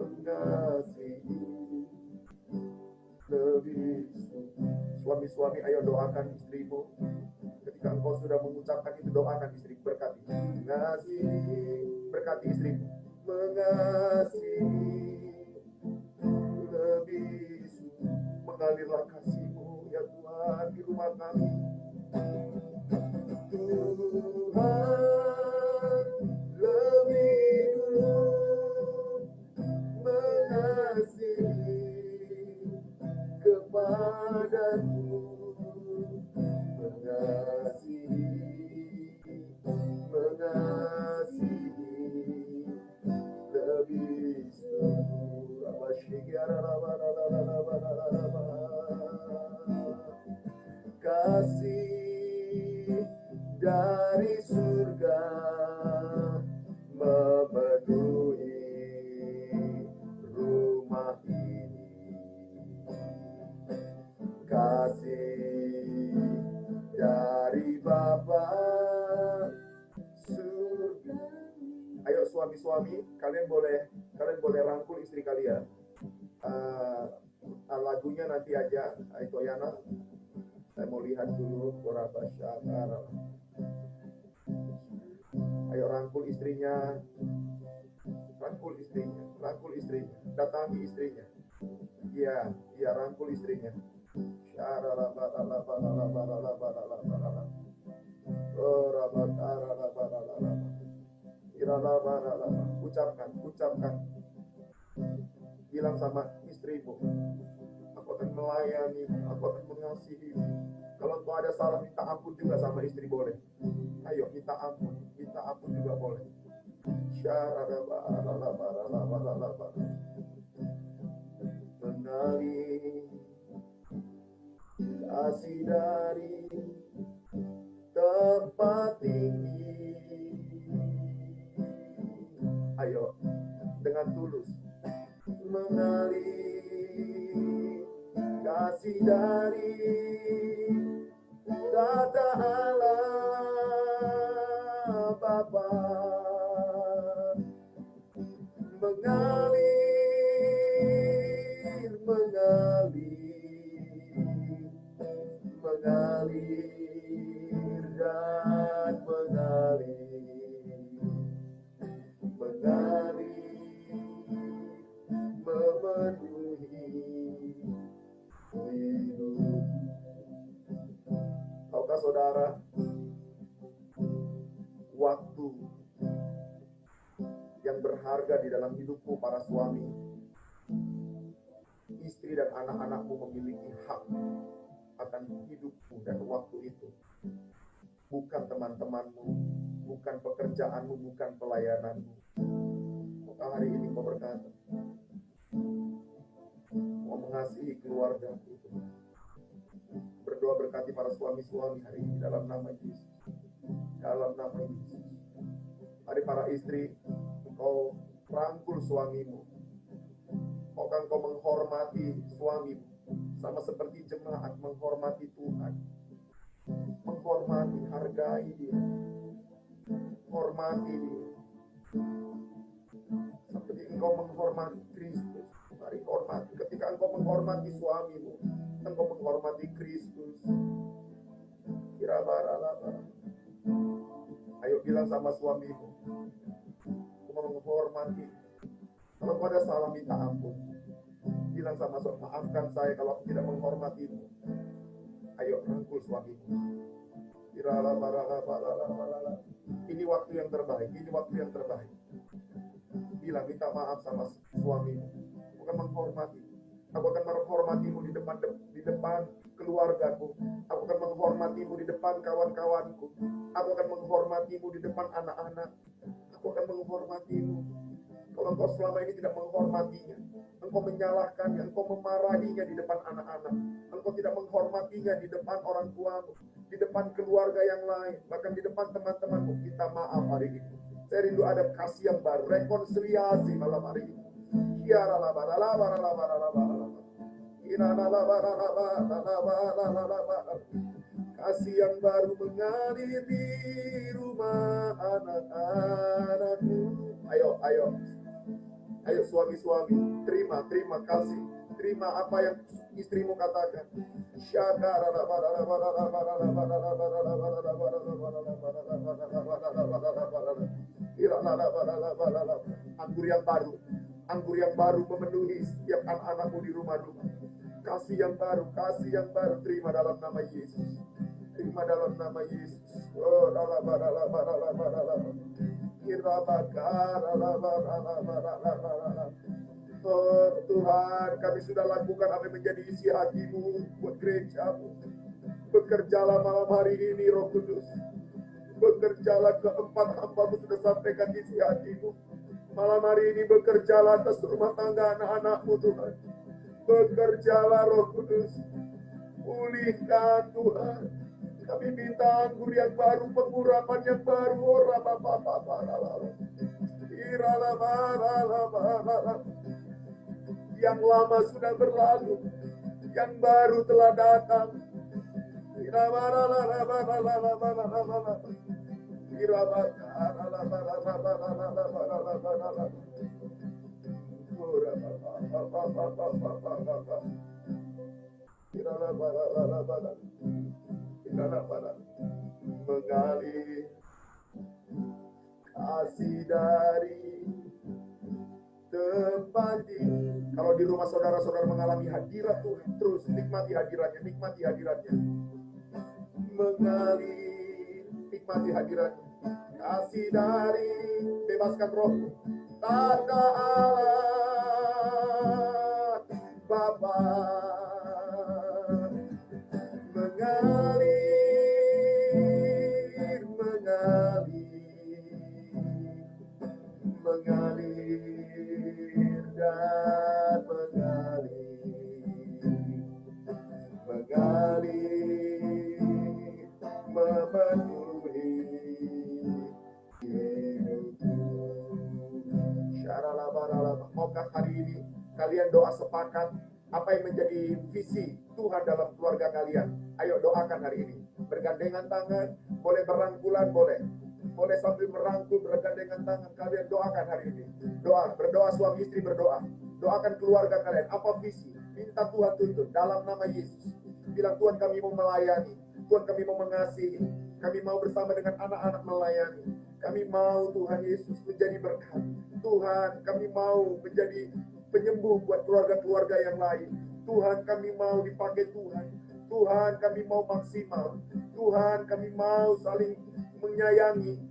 mengasihi lebih. Suami-suami, ayo doakan istrimu. Ketika engkau sudah mengucapkan itu, doakan istri, berkati. Mengasihi, berkati istrimu. Mengasihi lebih. Mengalirlah kasih-Mu ya Tuhan di rumah kami. Tuhan lebih dulu mengasihi kepadamu, mengasihi lebih kasih dari surga memenuhi rumah ini, kasih dari Bapa surga. Ayo suami-suami, kalian boleh rangkul istri kalian. Lagunya nanti aja, Aiko Yana. Saya mau lihat dulu Koraba Syakar. Ayo rangkul istrinya, datangi istrinya. Iya, rangkul istrinya. Ucapkan. Bilang sama istrimu, aku akan melayani, aku akan mengasihi. Kalau kau ada salah, minta ampun juga sama istri boleh. Ayo minta ampun juga boleh. Mengalir kasih dari tempat tinggi. Ayo dengan tulus mengalir kasih dari kata Allah Bapa, mengalir dan mengalir memenuhi hidup. Tahukah saudara, waktu yang berharga di dalam hidupmu para suami, istri dan anak-anakmu memiliki hak akan hidupmu dan waktu itu. Bukan teman-temanmu, bukan pekerjaanmu, bukan pelayananmu. Maka hari ini kau berkata, mau mengasihi keluarga itu. Berdoa berkati para suami-suami hari ini dalam nama Yesus. Dalam nama Yesus. Hari para istri, engkau rangkul suamimu. Maukah engkau menghormati suamimu sama seperti jemaat menghormati Tuhan. Menghormati, hargai dia. Hormati dia. Seperti engkau menghormati Kristus. Mari hormati. Ketika engkau menghormati suamimu, engkau menghormati Kristus. Ayo bilang sama suamimu, aku menghormati. Kalau kau ada salah, minta ampun. Bilang sama suami, maafkan saya kalau aku tidak menghormatimu. Ayo rangkul suamimu. Ini waktu yang terbaik. Ini waktu yang terbaik. Bilang, minta maaf sama suamimu. Aku akan menghormati. Aku akan menghormatimu di depan keluargaku. Aku akan menghormatimu di depan kawan-kawanku. Aku akan menghormatimu di depan anak-anak. Aku akan menghormatimu. Kalau engkau selama ini tidak menghormatinya, engkau menyalahkannya, engkau memarahinya di depan anak-anak, engkau tidak menghormatinya di depan orang tuamu, di depan keluarga yang lain, bahkan di depan teman-temanmu, minta maaf hari ini. Saya rindu ada kasih yang baru, rekonsiliasi malam hari ini. Kasih yang baru mengalir di rumah anak-anakmu. Ayo suami-suami, terima kasih. Terima apa yang istrimu katakan. Anggur yang baru memenuhi setiap anak-anakmu di rumah-rumah. Kasih yang baru, terima dalam nama Yesus. Terima dalam nama Yesus. Oh Tuhan, kami sudah lakukan apa yang menjadi isi hatimu buat gerejamu. Bekerjalah malam hari ini, Roh Kudus. Bekerjalah, keempat hamba-Mu sudah sampaikan isi hatimu. Malam hari ini bekerjalah atas rumah tangga anak-anak-Mu, Tuhan. Bekerjalah, Roh Kudus. Pulihkan, Tuhan. Kami minta anggur yang baru, pengurapan yang baru. Yang lama sudah berlalu, yang baru telah datang. Mengalir kasih dari tempat ini. Kalau di rumah saudara-saudara mengalami hadirat Tuhan, terus nikmati hadiratnya. Mengalir, nikmati hadiratnya. Kasih dari, bebaskan roh. Tata Allah Bapa. Mengalir dan mengalir memenuhi hidupku. Maukah hari ini kalian doa sepakat apa yang menjadi visi Tuhan dalam keluarga kalian? Ayo doakan hari ini. Bergandengan tangan, boleh berangkulan, boleh sambil merangkul, bergandengan tangan. Kalian doakan hari ini. Berdoa suami istri berdoa. Doakan keluarga kalian. Apa visi? Minta Tuhan tuntun dalam nama Yesus. Bilang, Tuhan, kami mau melayani. Tuhan, kami mau mengasihi. Kami mau bersama dengan anak-anak melayani. Kami mau, Tuhan Yesus, menjadi berkat. Tuhan, kami mau menjadi penyembuh buat keluarga-keluarga yang lain. Tuhan, kami mau dipakai Tuhan. Tuhan, kami mau maksimal. Tuhan, kami mau saling menyayangi.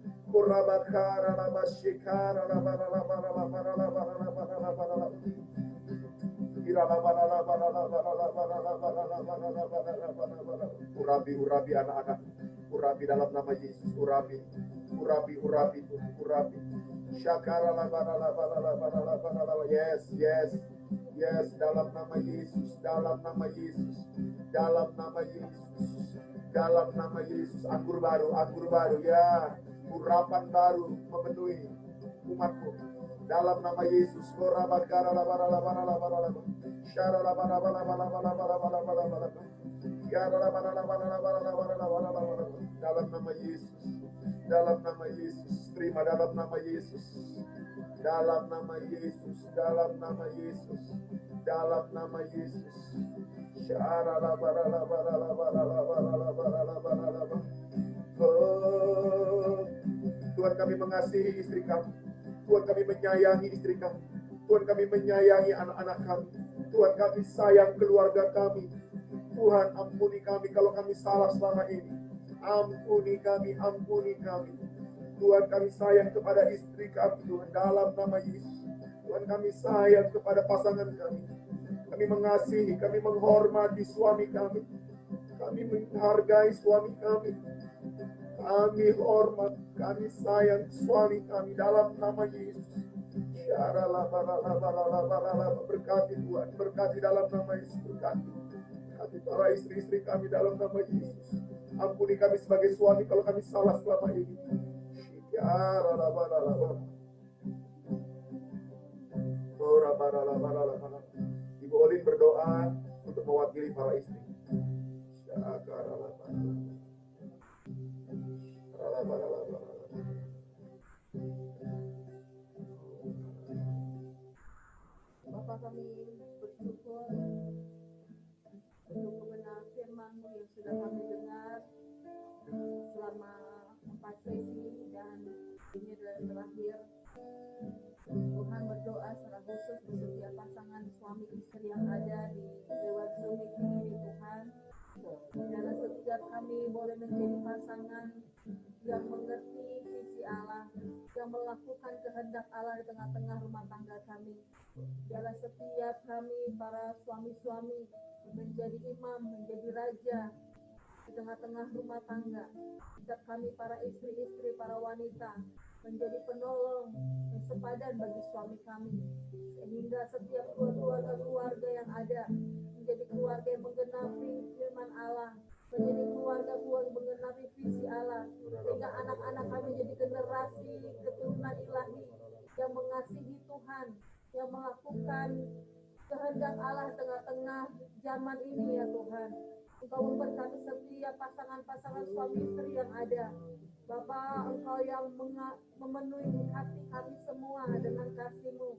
Urapi anak-anak. Urapi dalam nama Yesus. Urapi. Yes, dalam nama Yesus. Dalam nama Yesus. Anggur baru ya. Urapan baru memenuhi umatmu. Dalam nama Yesus. Dalam nama Yesus. Dalam nama Yesus. Terima dalam nama Yesus. Dalam nama Yesus. Dalam nama Yesus. Dalam nama Yesus. Oh, Tuhan, kami mengasihi istri kami. Tuhan, kami menyayangi istri kami. Tuhan, kami menyayangi anak-anak kami. Tuhan, kami sayang keluarga kami. Tuhan, ampuni kami kalau kami salah selama ini. Ampuni kami, ampuni kami. Tuhan, kami sayang kepada istri kami, Tuhan, dalam nama Yesus. Tuhan, kami sayang kepada pasangan kami. Kami mengasihi, kami menghormati suami kami. Kami menghargai suami kami. Kami hormat, kami sayang suami kami dalam nama Yesus. Berkati Tuhan, berkati dalam nama Yesus, berkati. Berkati para istri-istri kami dalam nama Yesus. Ampuni kami sebagai suami kalau kami salah selama ini. Ibu Olin berdoa untuk mewakili para istri. Bapak, kami bersyukur untuk kebenaran firman-Mu yang sudah kami dengar selama 4 sesi, dan ini adalah terakhir. Tuhan, berdoa secara khusus untuk setiap pasangan suami istri yang ada di lewat Zoom ini, Tuhan. Karena setiap kami boleh menjadi pasangan yang mengerti visi Allah, yang melakukan kehendak Allah di tengah-tengah rumah tangga kami. Biarlah setiap kami para suami-suami menjadi imam, menjadi raja di tengah-tengah rumah tangga. Setiap kami para istri-istri, para wanita menjadi penolong yang sepadan bagi suami kami, sehingga setiap keluarga yang ada menjadi keluarga yang menggenapi firman Allah, menjadi keluarga yang menggenapi visi Allah, sehingga anak-anak kami menjadi generasi keturunan ilahi yang mengasihi Tuhan, yang melakukan kehendak Allah tengah-tengah zaman ini, ya Tuhan. Engkau memberkati setiap pasangan-pasangan suami istri yang ada. Bapa, Engkau yang memenuhi hati kami semua dengan kasih-Mu.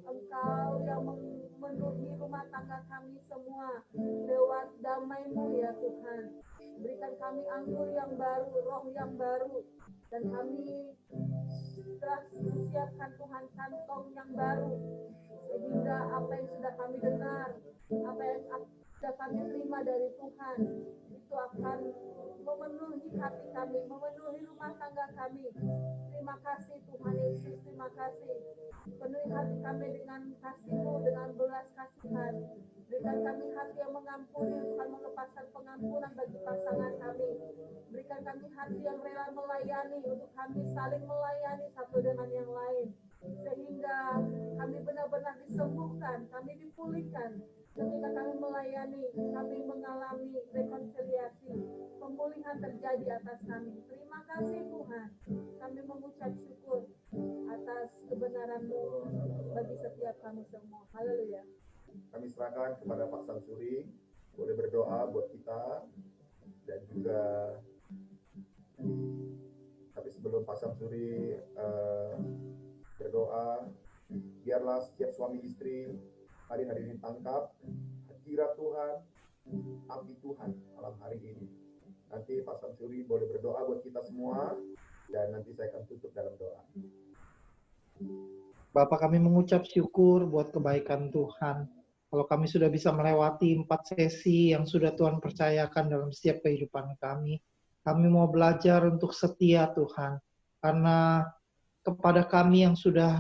Engkau yang memenuhi rumah tangga kami semua lewat damai-Mu, ya Tuhan. Berikan kami anggur yang baru, roh yang baru, dan kami sudah siapkan Tuhan kantong yang baru, sehingga apa yang sudah kami dengar, apa yang sudah kami terima dari Tuhan, itu akan memenuhi hati kami, memenuhi rumah tangga kami. Terima kasih Tuhan Yesus, terima kasih. Penuhi hati kami dengan kasih-Mu, dengan belas kasihan. Berikan kami hati yang mengampuni, Tuhan, melepaskan pengampunan bagi pasangan kami. Berikan kami hati yang rela melayani, untuk kami saling melayani satu dengan yang lain, sehingga kami benar-benar disembuhkan, kami dipulihkan. Ketika kami melayani, kami mengalami rekonsiliasi, pemulihan terjadi atas kami. Terima kasih Tuhan. Kami mengucap syukur atas kebenaran-Mu bagi setiap kami semua. Haleluya. Kami serahkan kepada Pak Samsuri, boleh berdoa buat kita, dan juga tapi sebelum Pak Samsuri berdoa, biarlah setiap suami istri hari-hari ini tangkap hadirat Tuhan, api Tuhan malam hari ini. Nanti Pak Samsuri boleh berdoa buat kita semua, dan nanti saya akan tutup dalam doa. Bapak, kami mengucap syukur buat kebaikan Tuhan. Kalau kami sudah bisa melewati 4 sesi yang sudah Tuhan percayakan dalam setiap kehidupan kami mau belajar untuk setia Tuhan. Karena kepada kami yang sudah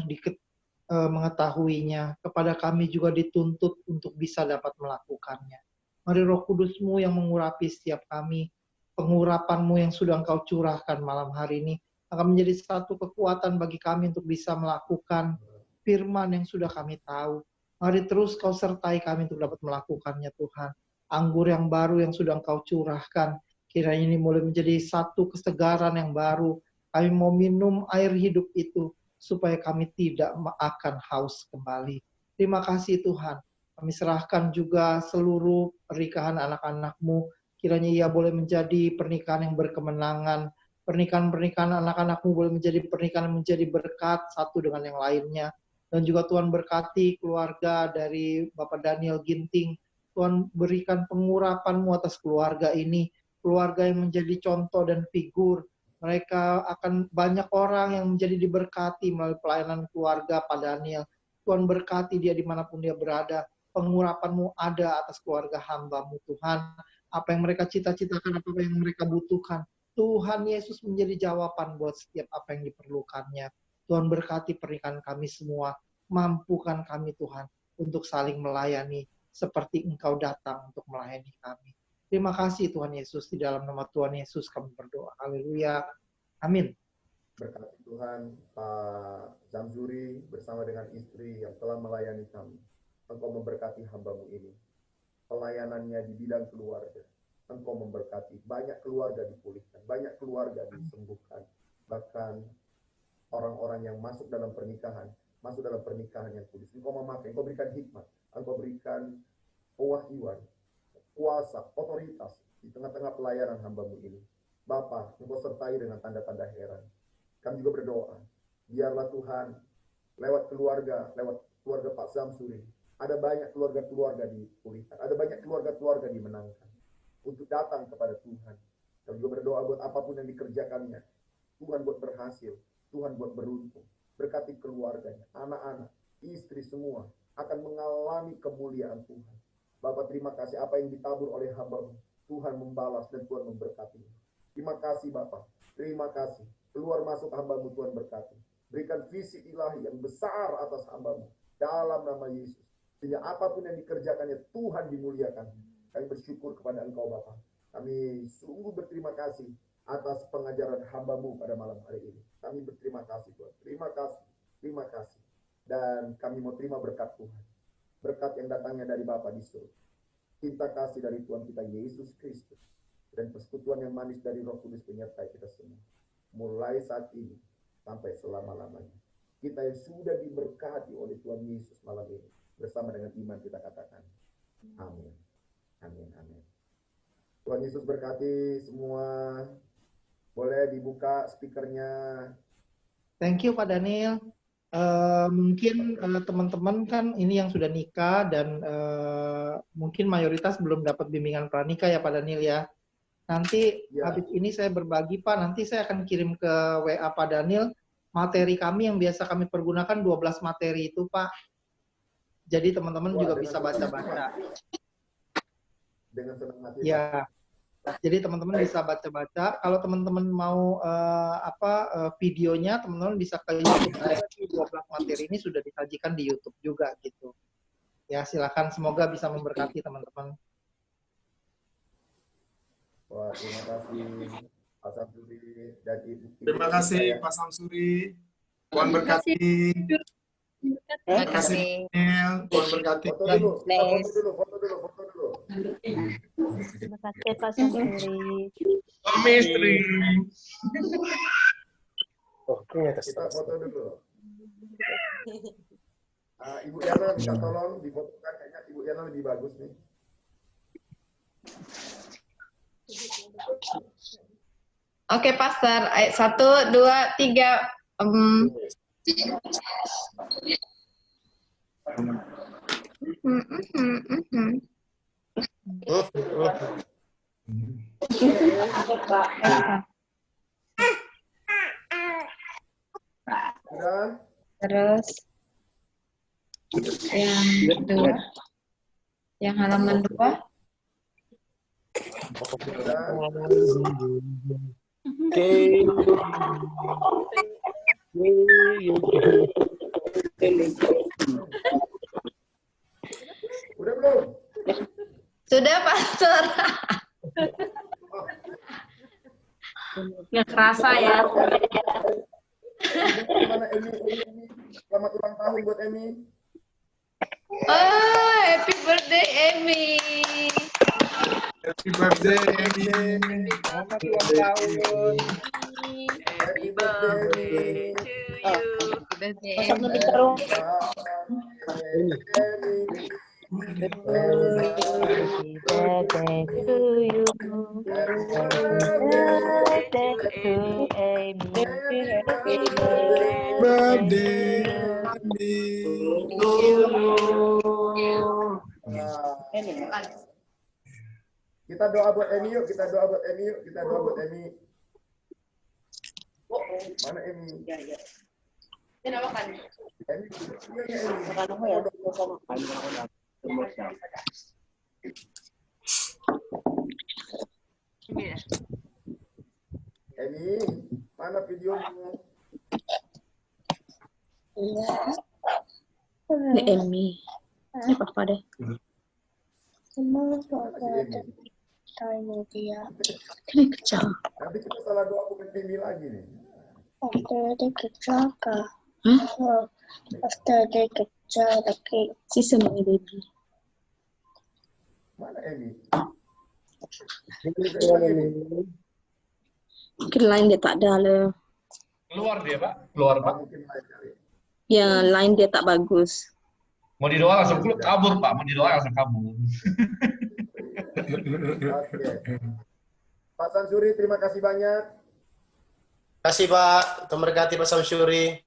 mengetahuinya, kepada kami juga dituntut untuk bisa dapat melakukannya. Mari Roh Kudus-Mu yang mengurapi setiap kami, pengurapan-Mu yang sudah Engkau curahkan malam hari ini, akan menjadi satu kekuatan bagi kami untuk bisa melakukan firman yang sudah kami tahu. Mari terus Kau sertai kami untuk dapat melakukannya Tuhan. Anggur yang baru yang sudah Engkau curahkan, kiranya ini mulai menjadi satu kesegaran yang baru. Kami mau minum air hidup itu, supaya kami tidak akan haus kembali. Terima kasih Tuhan. Kami serahkan juga seluruh pernikahan anak-anak-Mu. Kiranya ia boleh menjadi pernikahan yang berkemenangan. Pernikahan-pernikahan anak-anak-Mu boleh menjadi pernikahan yang menjadi berkat satu dengan yang lainnya. Dan juga Tuhan berkati keluarga dari Bapak Daniel Ginting. Tuhan berikan pengurapan-Mu atas keluarga ini. Keluarga yang menjadi contoh dan figur. Mereka akan banyak orang yang menjadi diberkati melalui pelayanan keluarga Pak Daniel. Tuhan berkati dia dimanapun dia berada. Pengurapan-Mu ada atas keluarga hamba-Mu Tuhan. Apa yang mereka cita-citakan, apa yang mereka butuhkan. Tuhan Yesus menjadi jawaban buat setiap apa yang diperlukannya. Tuhan berkati pernikahan kami semua. Mampukan kami Tuhan untuk saling melayani seperti Engkau datang untuk melayani kami. Terima kasih Tuhan Yesus, di dalam nama Tuhan Yesus kami berdoa. Haleluya. Amin. Berkati Tuhan Pak Zamzuri bersama dengan istri yang telah melayani kami. Engkau memberkati hamba-Mu ini. Pelayanannya di bidang keluarga. Engkau memberkati. Banyak keluarga dipulihkan. Banyak keluarga disembuhkan. Bahkan orang-orang yang masuk dalam pernikahan yang kudus. Engkau memakai. Engkau berikan hikmat. Engkau berikan pewahyuan, kuasa, otoritas di tengah-tengah pelayanan hamba-Mu ini. Bapa, Engkau sertai dengan tanda-tanda heran. Kami juga berdoa, biarlah Tuhan, lewat keluarga Pak Zamsuri, ada banyak keluarga-keluarga dipulihkan, ada banyak keluarga-keluarga dimenangkan, untuk datang kepada Tuhan. Kami juga berdoa buat apapun yang dikerjakannya, Tuhan buat berhasil, Tuhan buat beruntung, berkati keluarganya, anak-anak, istri semua, akan mengalami kemuliaan Tuhan. Bapak terima kasih apa yang ditabur oleh hamba-Mu, Tuhan membalas dan Tuhan memberkati. Terima kasih Bapak, terima kasih. Keluar masuk hamba-Mu Tuhan berkati. Berikan visi ilahi yang besar atas hamba-Mu dalam nama Yesus. Sehingga apapun yang dikerjakannya Tuhan dimuliakan. Kami bersyukur kepada Engkau Bapak. Kami sungguh berterima kasih atas pengajaran hamba-Mu pada malam hari ini. Kami berterima kasih Tuhan. Terima kasih, terima kasih. Dan kami mau terima berkat Tuhan. Berkat yang datangnya dari Bapa di surga. Cinta kasih dari Tuhan kita Yesus Kristus. Dan persekutuan yang manis dari Roh Kudus penyertai kita semua. Mulai saat ini sampai selama-lamanya. Kita yang sudah diberkati oleh Tuhan Yesus malam ini. Bersama dengan iman kita katakan. Amin. Amin. Amin. Tuhan Yesus berkati semua. Boleh dibuka speakernya. Thank you Pak Daniel. Mungkin teman-teman kan ini yang sudah nikah dan mungkin mayoritas belum dapat bimbingan pranikah ya Pak Daniel ya. Nanti habis ini saya berbagi Pak, nanti saya akan kirim ke WA Pak Daniel materi kami yang biasa kami pergunakan 12 materi itu Pak. Jadi teman-teman juga bisa baca-baca. Dengan senang hati. Ya. Jadi teman-teman bisa baca-baca. Kalau teman-teman mau videonya, teman-teman bisa ke YouTube. 12 materi ini sudah disajikan di YouTube juga gitu. Ya, silakan. Semoga bisa memberkati teman-teman. Wah, terima kasih Pak Samsuri dan Ibu. Terima kasih Pak Samsuri. Tuhan berkati. Terima kasih Daniel. Tuhan berkati. Foto dulu. Terima kasih Pak Samsuri. Suami istri. Kita foto dulu. Ibu Yana bisa tolong difotokan, kayaknya Ibu Yana lebih bagus nih. Oke, Pastor. 1, 2, 3. Sudah? Terus yang kedua, yang halaman 2. Udah belum? Sudah, Pastor. Nggak kerasa ya. Gimana Emi? Selamat ulang tahun buat Emi. Oh, happy birthday, Emi. Happy birthday, Emi. Selamat ulang tahun. Happy birthday to you. birthday. Birthday. Kita doa buat Emi yuk, kita doa buat Emi yuk, kita doa buat Emi. Mana Emi? Emi, Emi, mana videomu? Ini Emi. Ini papa deh. Mana si Emi? Ini kecil. Nanti kita salah doa bukan Emi lagi nih. Si semua baby. Mana Emi? Mungkin line dia tak ada lah. Keluar dia, Pak. Keluar, Pak. Mungkin lain kali. Ya, line dia tak bagus. Mau didoa langsung kabur, Pak. Mau didoa langsung kabur. Oke. Pak Samsuri, terima kasih banyak. Terima kasih Pak, Tuhan berkati Pak Samsuri.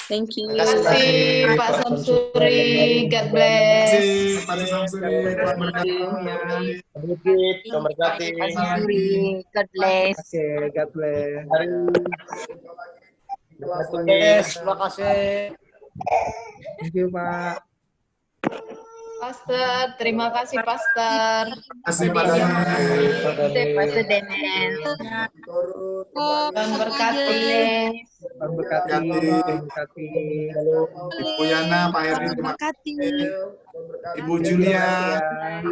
Thank you. Terima kasih Pak Samsuri. God bless. Pak Samsuri, Tuhan berkati. Tuhan berkati. Pak Samsuri. God bless. Oke, God bless. Kelas Yes, terima kasih. Thank you, Pak. Pastor, terima kasih Pastor. Terima kasih Pak Daniel. Pastor Daniel. Tuhan berkati. Tuhan berkati. Tuhan berkati. Ibu Yana, Pak Heri, terima kasih. Ibu Julia. Pak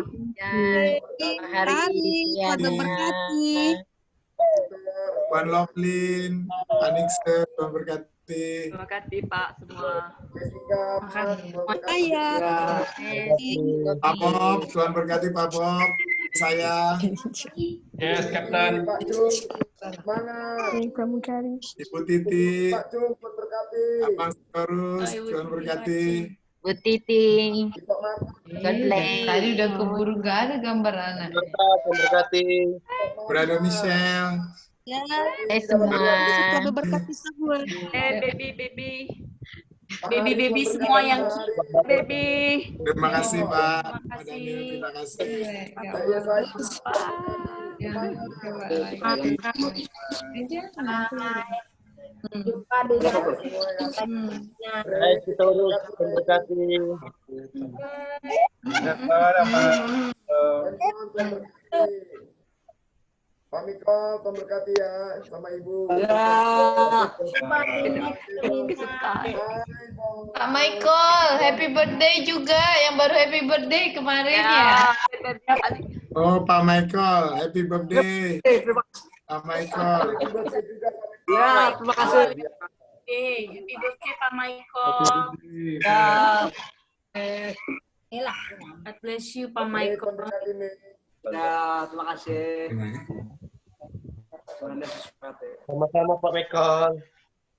Hari. Pak Lovelin, Pak Nixer, Tuhan berkati. Terima kasih Pak semua. Jessica, Pak Bob, Tuhan berkati Pak Bob. Saya, Yes, Captain. Pak Cung, semangat. Ibu Titi, Pak Cung, Tuhan berkati. Abang Storus, Tuhan berkati. Bu Titi. Pak Mat, God bless. Tadi udah keburu gak ada gambar anak. Tuhan berkati. Brother Michelle, Semua. Baby semua yang baby. terima kasih Pak. Terima Pak kasih. Daniel, terima kasih. saya Baik, kita urus, Tuhan berkati. Pak Mikol, Tuhan berkati ya, sama Ibu. Pak Michael, happy birthday juga. Yang baru happy birthday kemarin ya. Oh, Pak Michael, happy birthday. Pak Michael. Ya, terima kasih. Happy birthday Pak Michael. God bless you Pak Michael. Tuhan berkati nih. Ya, terima kasih. Sama-sama Pak Michael.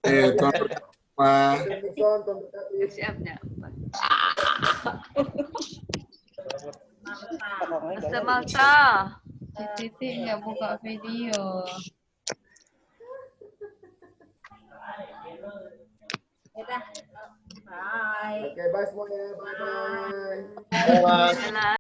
Tuhan berkati Pak. Nixon, Tuhan berkati. Siapnya. Malta. Titi nggak buka video. Oke, bye semuanya. Bye-bye. Selamat.